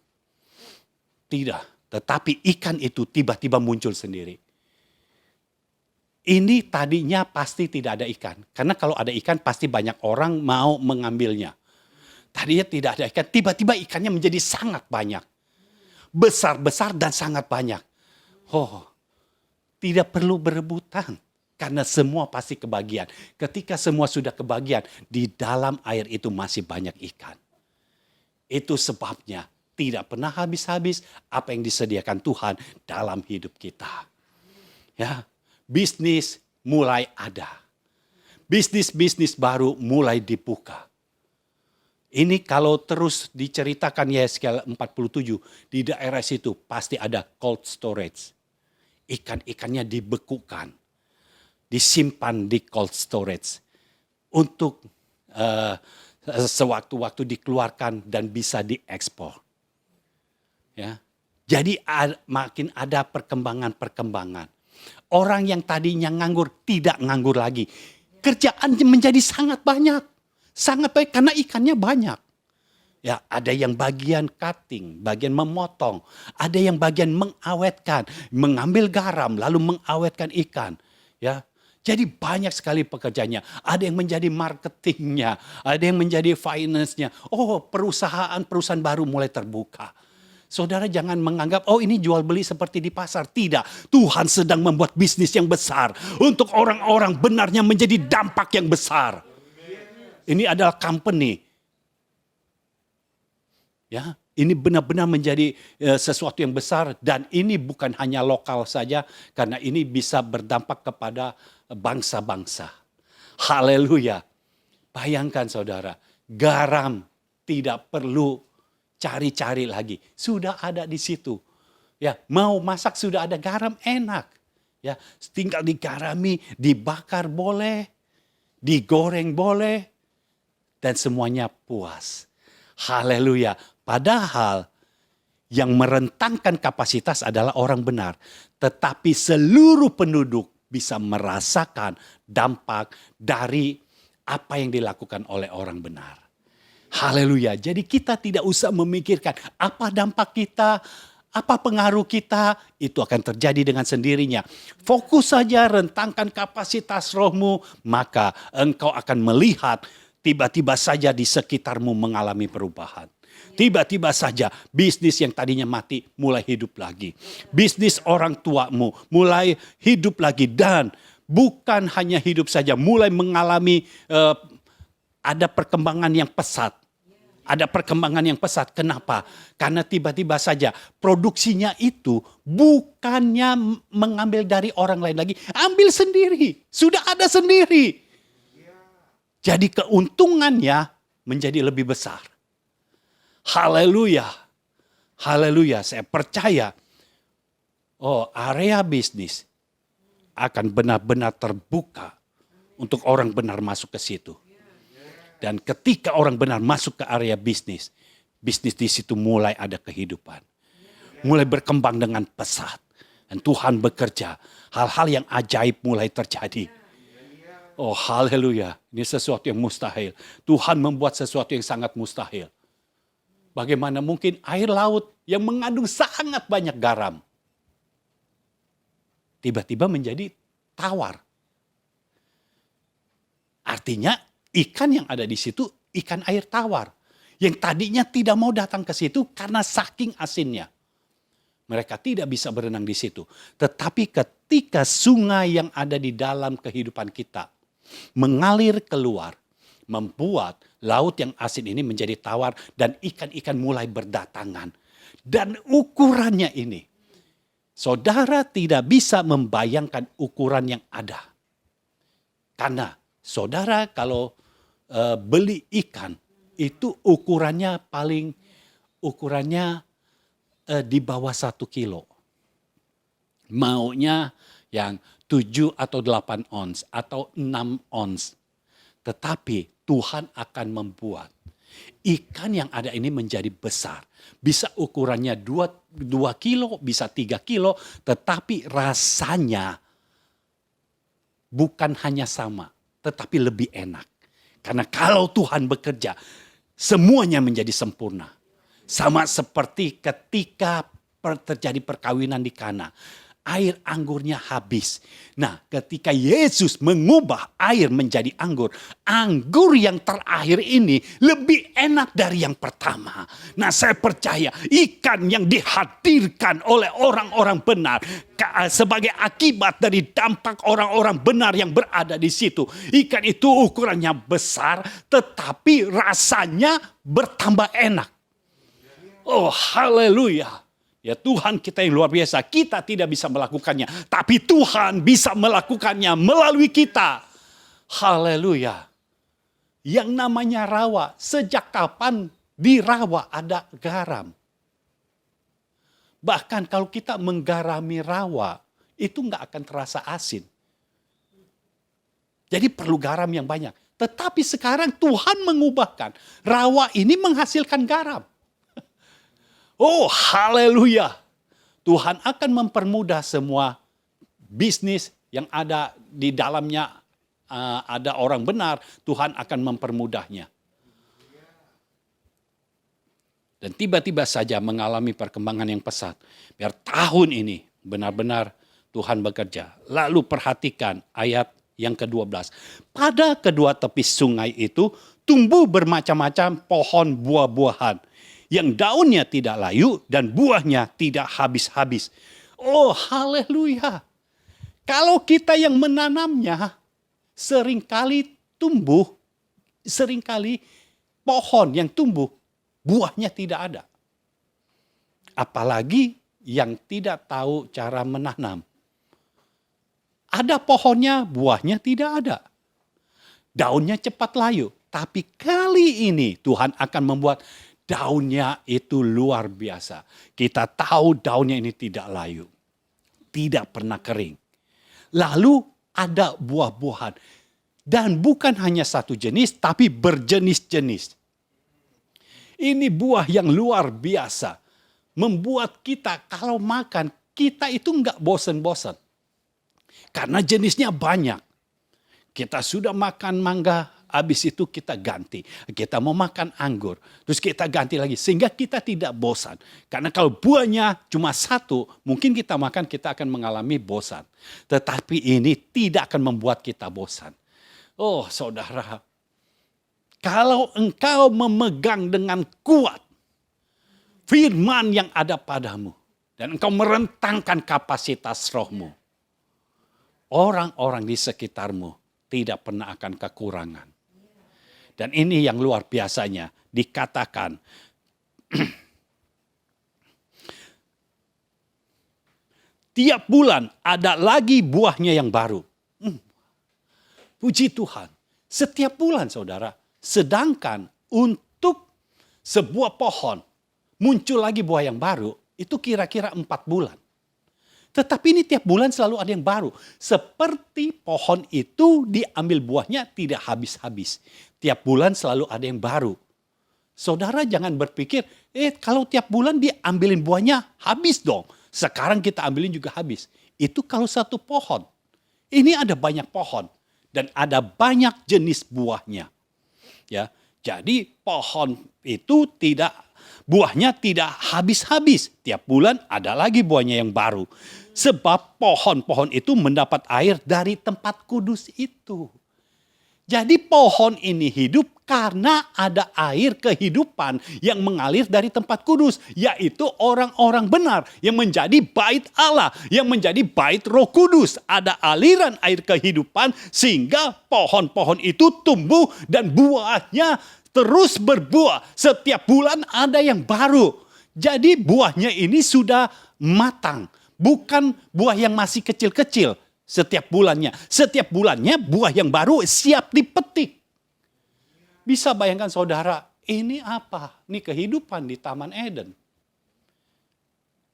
Tidak, tetapi ikan itu tiba-tiba muncul sendiri. Ini tadinya pasti tidak ada ikan. Karena kalau ada ikan pasti banyak orang mau mengambilnya. Tadinya tidak ada ikan, tiba-tiba ikannya menjadi sangat banyak. Besar-besar dan sangat banyak. Oh, tidak perlu berebutan. Karena semua pasti kebagian. Ketika semua sudah kebagian, di dalam air itu masih banyak ikan. Itu sebabnya tidak pernah habis-habis apa yang disediakan Tuhan dalam hidup kita. Ya, bisnis mulai ada. Bisnis-bisnis baru mulai dibuka. Ini kalau terus diceritakan Yehezkiel 47, di daerah situ pasti ada cold storage. Ikan-ikannya dibekukan, disimpan di cold storage untuk sewaktu-waktu dikeluarkan dan bisa diekspor. Ya, jadi makin ada perkembangan-perkembangan. Orang yang tadinya nganggur tidak nganggur lagi. Kerjaan menjadi sangat banyak. Sangat baik karena ikannya banyak. Ya, ada yang bagian cutting, bagian memotong, ada yang bagian mengawetkan, mengambil garam lalu mengawetkan ikan. Ya, jadi banyak sekali pekerjaannya. Ada yang menjadi marketingnya, ada yang menjadi finance-nya. Oh, perusahaan baru mulai terbuka. Saudara jangan menganggap, oh ini jual beli seperti di pasar. Tidak, Tuhan sedang membuat bisnis yang besar. Untuk orang-orang benarnya menjadi dampak yang besar. Ini adalah company. Ya, ini benar-benar menjadi sesuatu yang besar. Dan ini bukan hanya lokal saja. Karena ini bisa berdampak kepada bangsa-bangsa. Haleluya. Bayangkan saudara, garam tidak perlu cari-cari lagi. Sudah ada di situ. Ya, mau masak sudah ada garam enak. Ya, tinggal digarami, dibakar boleh, digoreng boleh, dan semuanya puas. Haleluya. Padahal yang merentangkan kapasitas adalah orang benar. Tetapi seluruh penduduk bisa merasakan dampak dari apa yang dilakukan oleh orang benar. Haleluya. Jadi kita tidak usah memikirkan apa dampak kita, Apa pengaruh kita? Itu akan terjadi dengan sendirinya. Fokus saja, rentangkan kapasitas rohmu, maka engkau akan melihat tiba-tiba saja di sekitarmu mengalami perubahan. Tiba-tiba saja bisnis yang tadinya mati mulai hidup lagi. Bisnis orang tuamu mulai hidup lagi, dan bukan hanya hidup saja, mulai mengalami ada perkembangan yang pesat. Ada perkembangan yang pesat. Kenapa? Karena tiba-tiba saja produksinya itu bukannya mengambil dari orang lain lagi. Ambil sendiri. Sudah ada sendiri. Jadi keuntungannya menjadi lebih besar. Haleluya. Haleluya. Saya percaya. Area bisnis akan benar-benar terbuka untuk orang benar masuk ke situ. Dan ketika orang benar masuk ke area bisnis, bisnis di situ mulai ada kehidupan. Mulai berkembang dengan pesat. Dan Tuhan bekerja. Hal-hal yang ajaib mulai terjadi. Oh haleluya. Ini sesuatu yang mustahil. Tuhan membuat sesuatu yang sangat mustahil. Bagaimana mungkin air laut yang mengandung sangat banyak garam tiba-tiba menjadi tawar. Artinya ikan yang ada di situ ikan air tawar. Yang tadinya tidak mau datang ke situ karena saking asinnya. Mereka tidak bisa berenang di situ. Tetapi ketika sungai yang ada di dalam kehidupan kita mengalir keluar, membuat laut yang asin ini menjadi tawar dan ikan-ikan mulai berdatangan. Dan ukurannya ini, saudara tidak bisa membayangkan ukuran yang ada. Karena saudara kalau beli ikan itu ukurannya di bawah 1 kilo. Maunya yang 7 atau 8 ons atau 6 ons. Tetapi Tuhan akan membuat ikan yang ada ini menjadi besar. Bisa ukurannya 2 kilo, bisa 3 kilo. Tetapi rasanya bukan hanya sama, tetapi lebih enak. Karena kalau Tuhan bekerja, semuanya menjadi sempurna. Sama seperti ketika terjadi perkawinan di Kana. Air anggurnya habis. Nah, ketika Yesus mengubah air menjadi anggur, anggur yang terakhir ini lebih enak dari yang pertama. Nah, saya percaya ikan yang dihadirkan oleh orang-orang benar sebagai akibat dari dampak orang-orang benar yang berada di situ. Ikan itu ukurannya besar, tetapi rasanya bertambah enak. Oh, haleluya. Ya Tuhan kita yang luar biasa, kita tidak bisa melakukannya. Tapi Tuhan bisa melakukannya melalui kita. Haleluya. Yang namanya rawa, sejak kapan di rawa ada garam? Bahkan kalau kita menggarami rawa, itu nggak akan terasa asin. Jadi perlu garam yang banyak. Tetapi sekarang Tuhan mengubahkan. Rawa ini menghasilkan garam. Oh haleluya. Tuhan akan mempermudah semua bisnis yang ada di dalamnya ada orang benar. Tuhan akan mempermudahnya. Dan tiba-tiba saja mengalami perkembangan yang pesat. Biar tahun ini benar-benar Tuhan bekerja. Lalu perhatikan ayat yang ke-12. Pada kedua tepi sungai itu tumbuh bermacam-macam pohon buah-buahan. Yang daunnya tidak layu dan buahnya tidak habis-habis. Oh haleluya. Kalau kita yang menanamnya seringkali tumbuh, seringkali pohon yang tumbuh buahnya tidak ada. Apalagi yang tidak tahu cara menanam. Ada pohonnya, buahnya tidak ada. Daunnya cepat layu. Tapi kali ini Tuhan akan membuat daunnya itu luar biasa. Kita tahu daunnya ini tidak layu. Tidak pernah kering. Lalu ada buah-buahan. Dan bukan hanya satu jenis, tapi berjenis-jenis. Ini buah yang luar biasa. Membuat kita kalau makan, kita itu enggak bosan-bosan. Karena jenisnya banyak. Kita sudah makan mangga, habis itu kita ganti. Kita mau makan anggur, terus kita ganti lagi. Sehingga kita tidak bosan. Karena kalau buahnya cuma satu, mungkin kita makan kita akan mengalami bosan. Tetapi ini tidak akan membuat kita bosan. Oh saudara, kalau engkau memegang dengan kuat firman yang ada padamu, dan engkau merentangkan kapasitas rohmu, orang-orang di sekitarmu tidak pernah akan kekurangan. Dan ini yang luar biasanya dikatakan. Tiap bulan ada lagi buahnya yang baru. Puji Tuhan. Setiap bulan saudara. Sedangkan untuk sebuah pohon muncul lagi buah yang baru. Itu kira-kira 4 bulan. Tetapi ini tiap bulan selalu ada yang baru. Seperti pohon itu diambil buahnya tidak habis-habis. Tiap bulan selalu ada yang baru. Saudara jangan berpikir, kalau tiap bulan diambilin buahnya habis dong. Sekarang kita ambilin juga habis. Itu kalau satu pohon. Ini ada banyak pohon. Dan ada banyak jenis buahnya. Ya, jadi pohon itu buahnya tidak habis-habis. Tiap bulan ada lagi buahnya yang baru. Sebab pohon-pohon itu mendapat air dari tempat kudus itu. Jadi pohon ini hidup karena ada air kehidupan yang mengalir dari tempat kudus. Yaitu orang-orang benar yang menjadi bait Allah. Yang menjadi bait Roh Kudus. Ada aliran air kehidupan sehingga pohon-pohon itu tumbuh dan buahnya terus berbuah. Setiap bulan ada yang baru. Jadi buahnya ini sudah matang. Bukan buah yang masih kecil-kecil setiap bulannya. Setiap bulannya buah yang baru siap dipetik. Bisa bayangkan saudara, ini apa? Ini kehidupan di Taman Eden.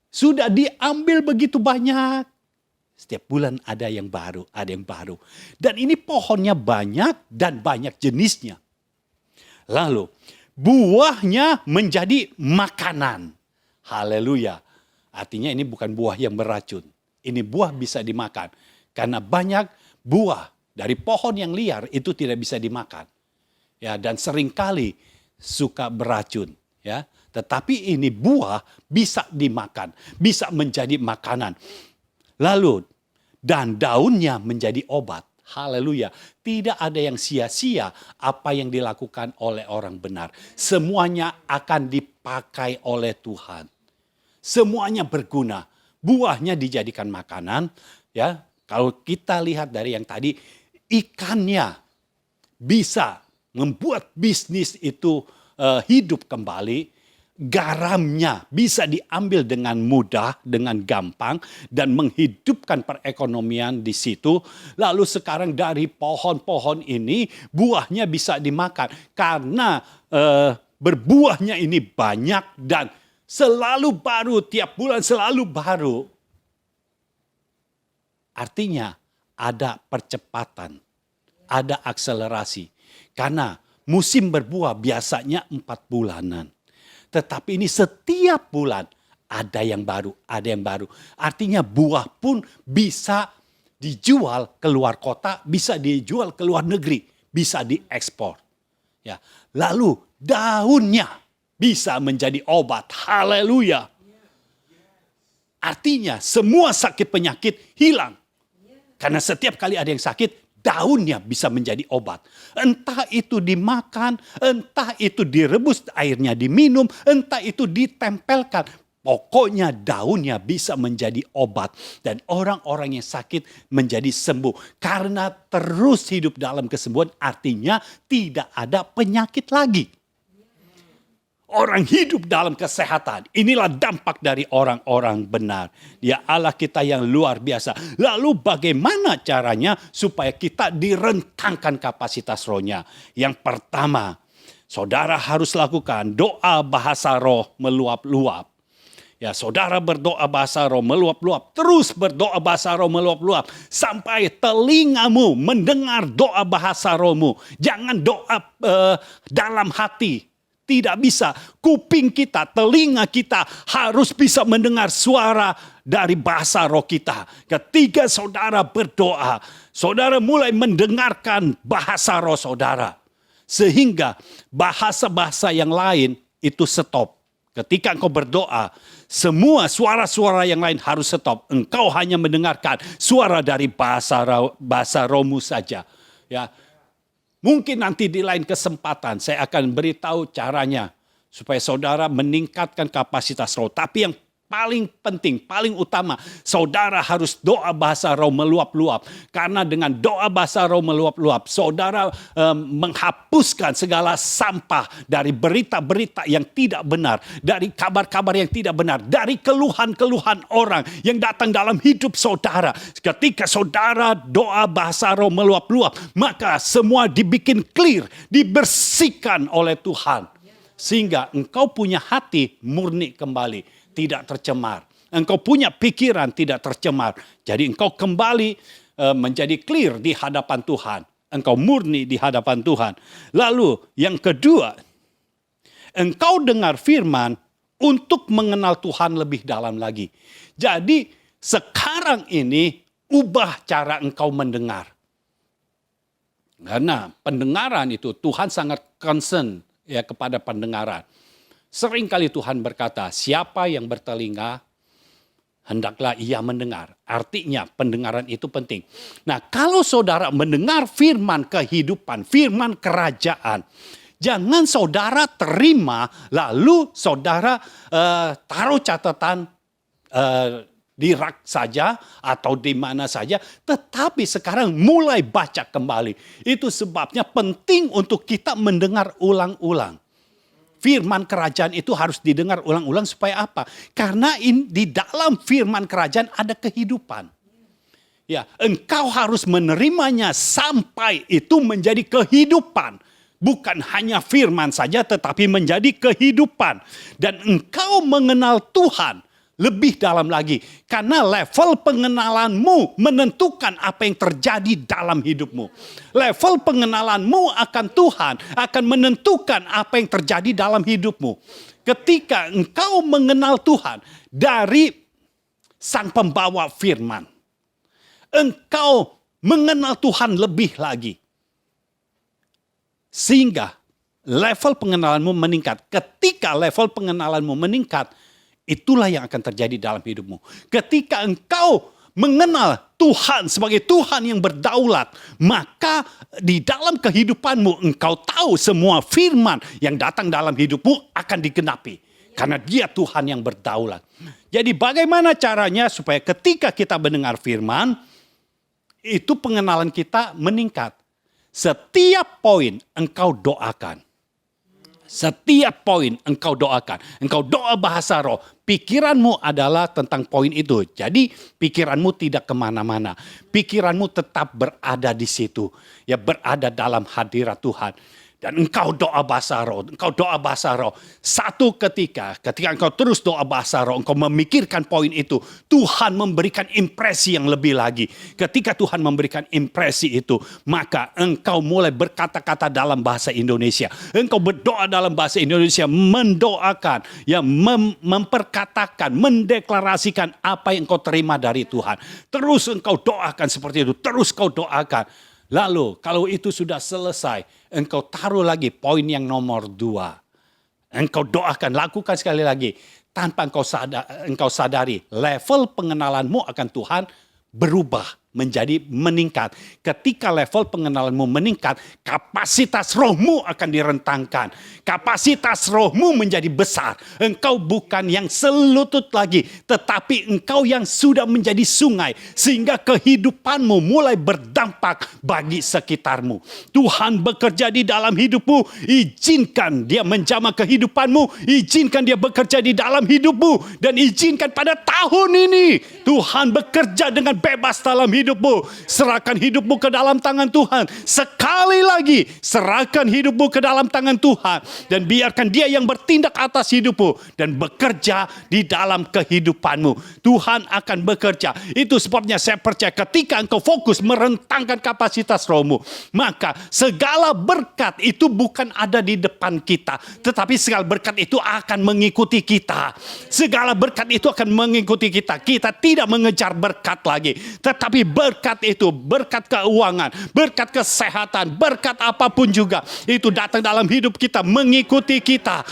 Sudah diambil begitu banyak. Setiap bulan ada yang baru, ada yang baru. Dan ini pohonnya banyak dan banyak jenisnya. Lalu buahnya menjadi makanan. Haleluya. Artinya ini bukan buah yang beracun. Ini buah bisa dimakan. Karena banyak buah dari pohon yang liar itu tidak bisa dimakan. Ya, dan seringkali suka beracun. Ya, tetapi ini buah bisa dimakan. Bisa menjadi makanan. Lalu, dan daunnya menjadi obat. Haleluya. Tidak ada yang sia-sia apa yang dilakukan oleh orang benar. Semuanya akan dipakai oleh Tuhan. Semuanya berguna. Buahnya dijadikan makanan. Ya, kalau kita lihat dari yang tadi, ikannya bisa membuat bisnis itu hidup kembali. Garamnya bisa diambil dengan mudah, dengan gampang, dan menghidupkan perekonomian di situ. Lalu sekarang dari pohon-pohon ini buahnya bisa dimakan karena berbuahnya ini banyak dan selalu baru, tiap bulan selalu baru. Artinya ada percepatan, ada akselerasi. Karena musim berbuah biasanya 4 bulanan. Tetapi ini setiap bulan ada yang baru, ada yang baru. Artinya buah pun bisa dijual ke luar kota, bisa dijual ke luar negeri, bisa diekspor. Ya, lalu daunnya bisa menjadi obat. Haleluya. Artinya semua sakit penyakit hilang. Karena setiap kali ada yang sakit, daunnya bisa menjadi obat. Entah itu dimakan, entah itu direbus, airnya diminum, entah itu ditempelkan. Pokoknya daunnya bisa menjadi obat. Dan orang-orang yang sakit menjadi sembuh. Karena terus hidup dalam kesembuhan artinya tidak ada penyakit lagi. Orang hidup dalam kesehatan. Inilah dampak dari orang-orang benar. Dia Allah kita yang luar biasa. Lalu bagaimana caranya supaya kita direntangkan kapasitas rohnya? Yang pertama, saudara harus lakukan doa bahasa roh meluap-luap. Ya, saudara berdoa bahasa roh meluap-luap. Terus berdoa bahasa roh meluap-luap. Sampai telingamu mendengar doa bahasa rohmu. Jangan doa dalam hati. Tidak bisa. Kuping kita, telinga kita harus bisa mendengar suara dari bahasa roh kita. Ketika saudara berdoa, saudara mulai mendengarkan bahasa roh saudara. Sehingga bahasa-bahasa yang lain itu stop. Ketika engkau berdoa, semua suara-suara yang lain harus stop. Engkau hanya mendengarkan suara dari bahasa rohmu saja. Ya, mungkin nanti di lain kesempatan saya akan beritahu caranya supaya saudara meningkatkan kapasitas roh. Tapi yang paling penting, paling utama, saudara harus doa bahasa roh meluap-luap. Karena dengan doa bahasa roh meluap-luap, saudara menghapuskan segala sampah dari berita-berita yang tidak benar, dari kabar-kabar yang tidak benar, dari keluhan-keluhan orang yang datang dalam hidup saudara. Ketika saudara doa bahasa roh meluap-luap, maka semua dibikin clear, dibersihkan oleh Tuhan. Sehingga engkau punya hati murni kembali, tidak tercemar. Engkau punya pikiran tidak tercemar. Jadi engkau kembali menjadi clear di hadapan Tuhan. Engkau murni di hadapan Tuhan. Lalu yang kedua, engkau dengar firman untuk mengenal Tuhan lebih dalam lagi. Jadi sekarang ini ubah cara engkau mendengar. Karena pendengaran itu Tuhan sangat concern ya kepada pendengaran. Seringkali Tuhan berkata, siapa yang bertelinga, hendaklah ia mendengar. Artinya pendengaran itu penting. Nah, kalau saudara mendengar firman kehidupan, firman kerajaan, jangan saudara terima, lalu saudara taruh catatan di rak saja atau di mana saja. Tetapi sekarang mulai baca kembali. Itu sebabnya penting untuk kita mendengar ulang-ulang. Firman kerajaan itu harus didengar ulang-ulang supaya apa? Karena di dalam firman kerajaan ada kehidupan. Ya, engkau harus menerimanya sampai itu menjadi kehidupan. Bukan hanya firman saja tetapi menjadi kehidupan. Dan engkau mengenal Tuhan lebih dalam lagi. Karena level pengenalanmu menentukan apa yang terjadi dalam hidupmu. Level pengenalanmu akan Tuhan akan menentukan apa yang terjadi dalam hidupmu. Ketika engkau mengenal Tuhan dari Sang Pembawa firman, engkau mengenal Tuhan lebih lagi. Sehingga level pengenalanmu meningkat. Ketika level pengenalanmu meningkat, itulah yang akan terjadi dalam hidupmu. Ketika engkau mengenal Tuhan sebagai Tuhan yang berdaulat, maka di dalam kehidupanmu engkau tahu semua firman yang datang dalam hidupmu akan digenapi. Karena dia Tuhan yang berdaulat. Jadi bagaimana caranya supaya ketika kita mendengar firman, itu pengenalan kita meningkat. Setiap poin engkau doakan. Setiap poin engkau doakan. Engkau doa bahasa roh. Pikiranmu adalah tentang poin itu. Jadi pikiranmu tidak kemana-mana. Pikiranmu tetap berada di situ. Ya, berada dalam hadirat Tuhan. Dan engkau doa bahasa roh. Engkau doa bahasa roh. Satu ketika engkau terus doa bahasa roh. Engkau memikirkan poin itu. Tuhan memberikan impresi yang lebih lagi. Ketika Tuhan memberikan impresi itu. Maka engkau mulai berkata-kata dalam bahasa Indonesia. Engkau berdoa dalam bahasa Indonesia. Mendoakan. Ya, memperkatakan. Mendeklarasikan apa yang engkau terima dari Tuhan. Terus engkau doakan seperti itu. Terus engkau doakan. Lalu kalau itu sudah selesai, engkau taruh lagi poin yang nomor 2. Engkau doakan, lakukan sekali lagi. Tanpa engkau sadari, level pengenalanmu akan Tuhan berubah menjadi meningkat. Ketika level pengenalanmu meningkat, kapasitas rohmu akan direntangkan. Kapasitas rohmu menjadi besar. Engkau bukan yang selutut lagi, tetapi engkau yang sudah menjadi sungai. Sehingga kehidupanmu mulai berdampak bagi sekitarmu. Tuhan bekerja di dalam hidupmu, izinkan dia menjamah kehidupanmu, izinkan dia bekerja di dalam hidupmu, dan izinkan pada tahun ini Tuhan bekerja dengan bebas dalam hidupmu. Serahkan hidupmu ke dalam tangan Tuhan. Sekali lagi, serahkan hidupmu ke dalam tangan Tuhan. Dan biarkan dia yang bertindak atas hidupmu. Dan bekerja di dalam kehidupanmu. Tuhan akan bekerja. Itu sebabnya saya percaya ketika engkau fokus merentangkan kapasitas rohmu. Maka segala berkat itu bukan ada di depan kita. Tetapi segala berkat itu akan mengikuti kita. Segala berkat itu akan mengikuti kita. Kita tidak mengejar berkat lagi. Tetapi berkat itu, berkat keuangan, berkat kesehatan, berkat apapun juga, itu datang dalam hidup kita, mengikuti kita.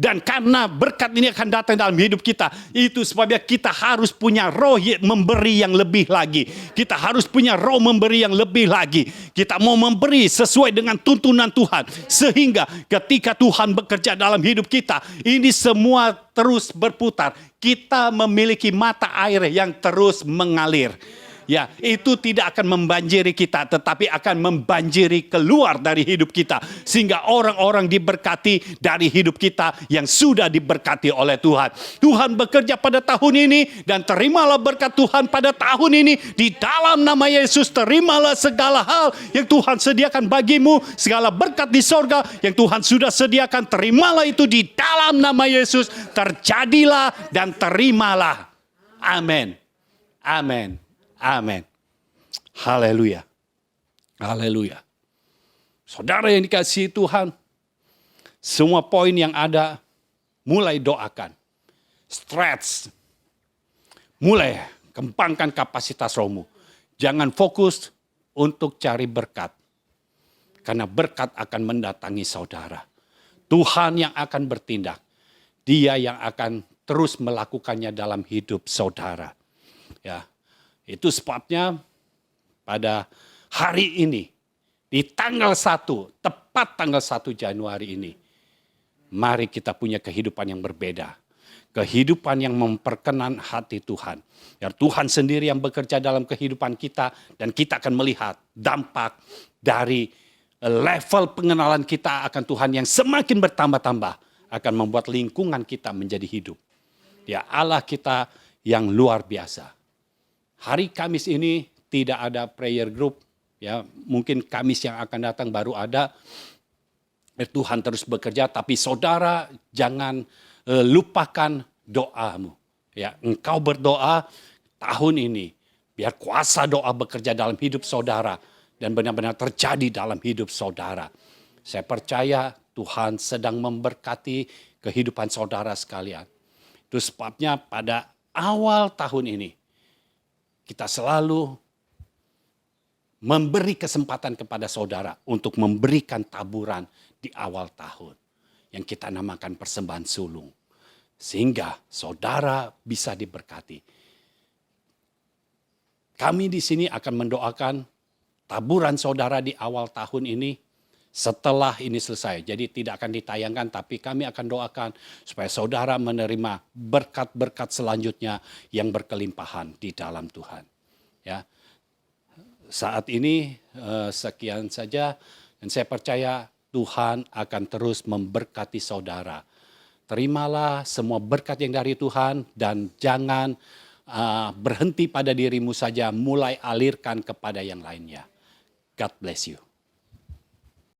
Dan karena berkat ini akan datang dalam hidup kita, itu sebabnya kita harus punya roh memberi yang lebih lagi. Kita harus punya roh memberi yang lebih lagi. Kita mau memberi sesuai dengan tuntunan Tuhan. Sehingga ketika Tuhan bekerja dalam hidup kita, ini semua terus berputar. Kita memiliki mata air yang terus mengalir. Ya, itu tidak akan membanjiri kita, tetapi akan membanjiri keluar dari hidup kita. Sehingga orang-orang diberkati dari hidup kita yang sudah diberkati oleh Tuhan. Tuhan bekerja pada tahun ini, dan terimalah berkat Tuhan pada tahun ini. Di dalam nama Yesus, terimalah segala hal yang Tuhan sediakan bagimu. Segala berkat di sorga yang Tuhan sudah sediakan, terimalah itu di dalam nama Yesus. Terjadilah dan terimalah. Amin. Amin. Amin. Haleluya. Haleluya. Saudara yang dikasihi Tuhan, semua poin yang ada, mulai doakan. Stretch. Mulai kembangkan kapasitas rohmu. Jangan fokus untuk cari berkat. Karena berkat akan mendatangi saudara. Tuhan yang akan bertindak. Dia yang akan terus melakukannya dalam hidup saudara. Ya. Itu sebabnya pada hari ini, di tanggal 1, tepat tanggal 1 Januari ini, mari kita punya kehidupan yang berbeda. Kehidupan yang memperkenan hati Tuhan. Biar Tuhan sendiri yang bekerja dalam kehidupan kita, dan kita akan melihat dampak dari level pengenalan kita akan Tuhan yang semakin bertambah-tambah, akan membuat lingkungan kita menjadi hidup. Ya, Allah kita yang luar biasa. Hari Kamis ini tidak ada prayer group, ya mungkin Kamis yang akan datang baru ada. Tuhan terus bekerja, tapi saudara jangan lupakan doamu. Ya, engkau berdoa tahun ini, biar kuasa doa bekerja dalam hidup saudara dan benar-benar terjadi dalam hidup saudara. Saya percaya Tuhan sedang memberkati kehidupan saudara sekalian. Itu sebabnya pada awal tahun ini, kita selalu memberi kesempatan kepada saudara untuk memberikan taburan di awal tahun. Yang kita namakan persembahan sulung. Sehingga saudara bisa diberkati. Kami di sini akan mendoakan taburan saudara di awal tahun ini setelah ini selesai. Jadi tidak akan ditayangkan, tapi kami akan doakan supaya saudara menerima berkat-berkat selanjutnya yang berkelimpahan di dalam Tuhan. Ya, saat ini sekian saja, dan saya percaya Tuhan akan terus memberkati saudara. Terimalah semua berkat yang dari Tuhan, dan jangan berhenti pada dirimu saja, mulai alirkan kepada yang lainnya. God bless you.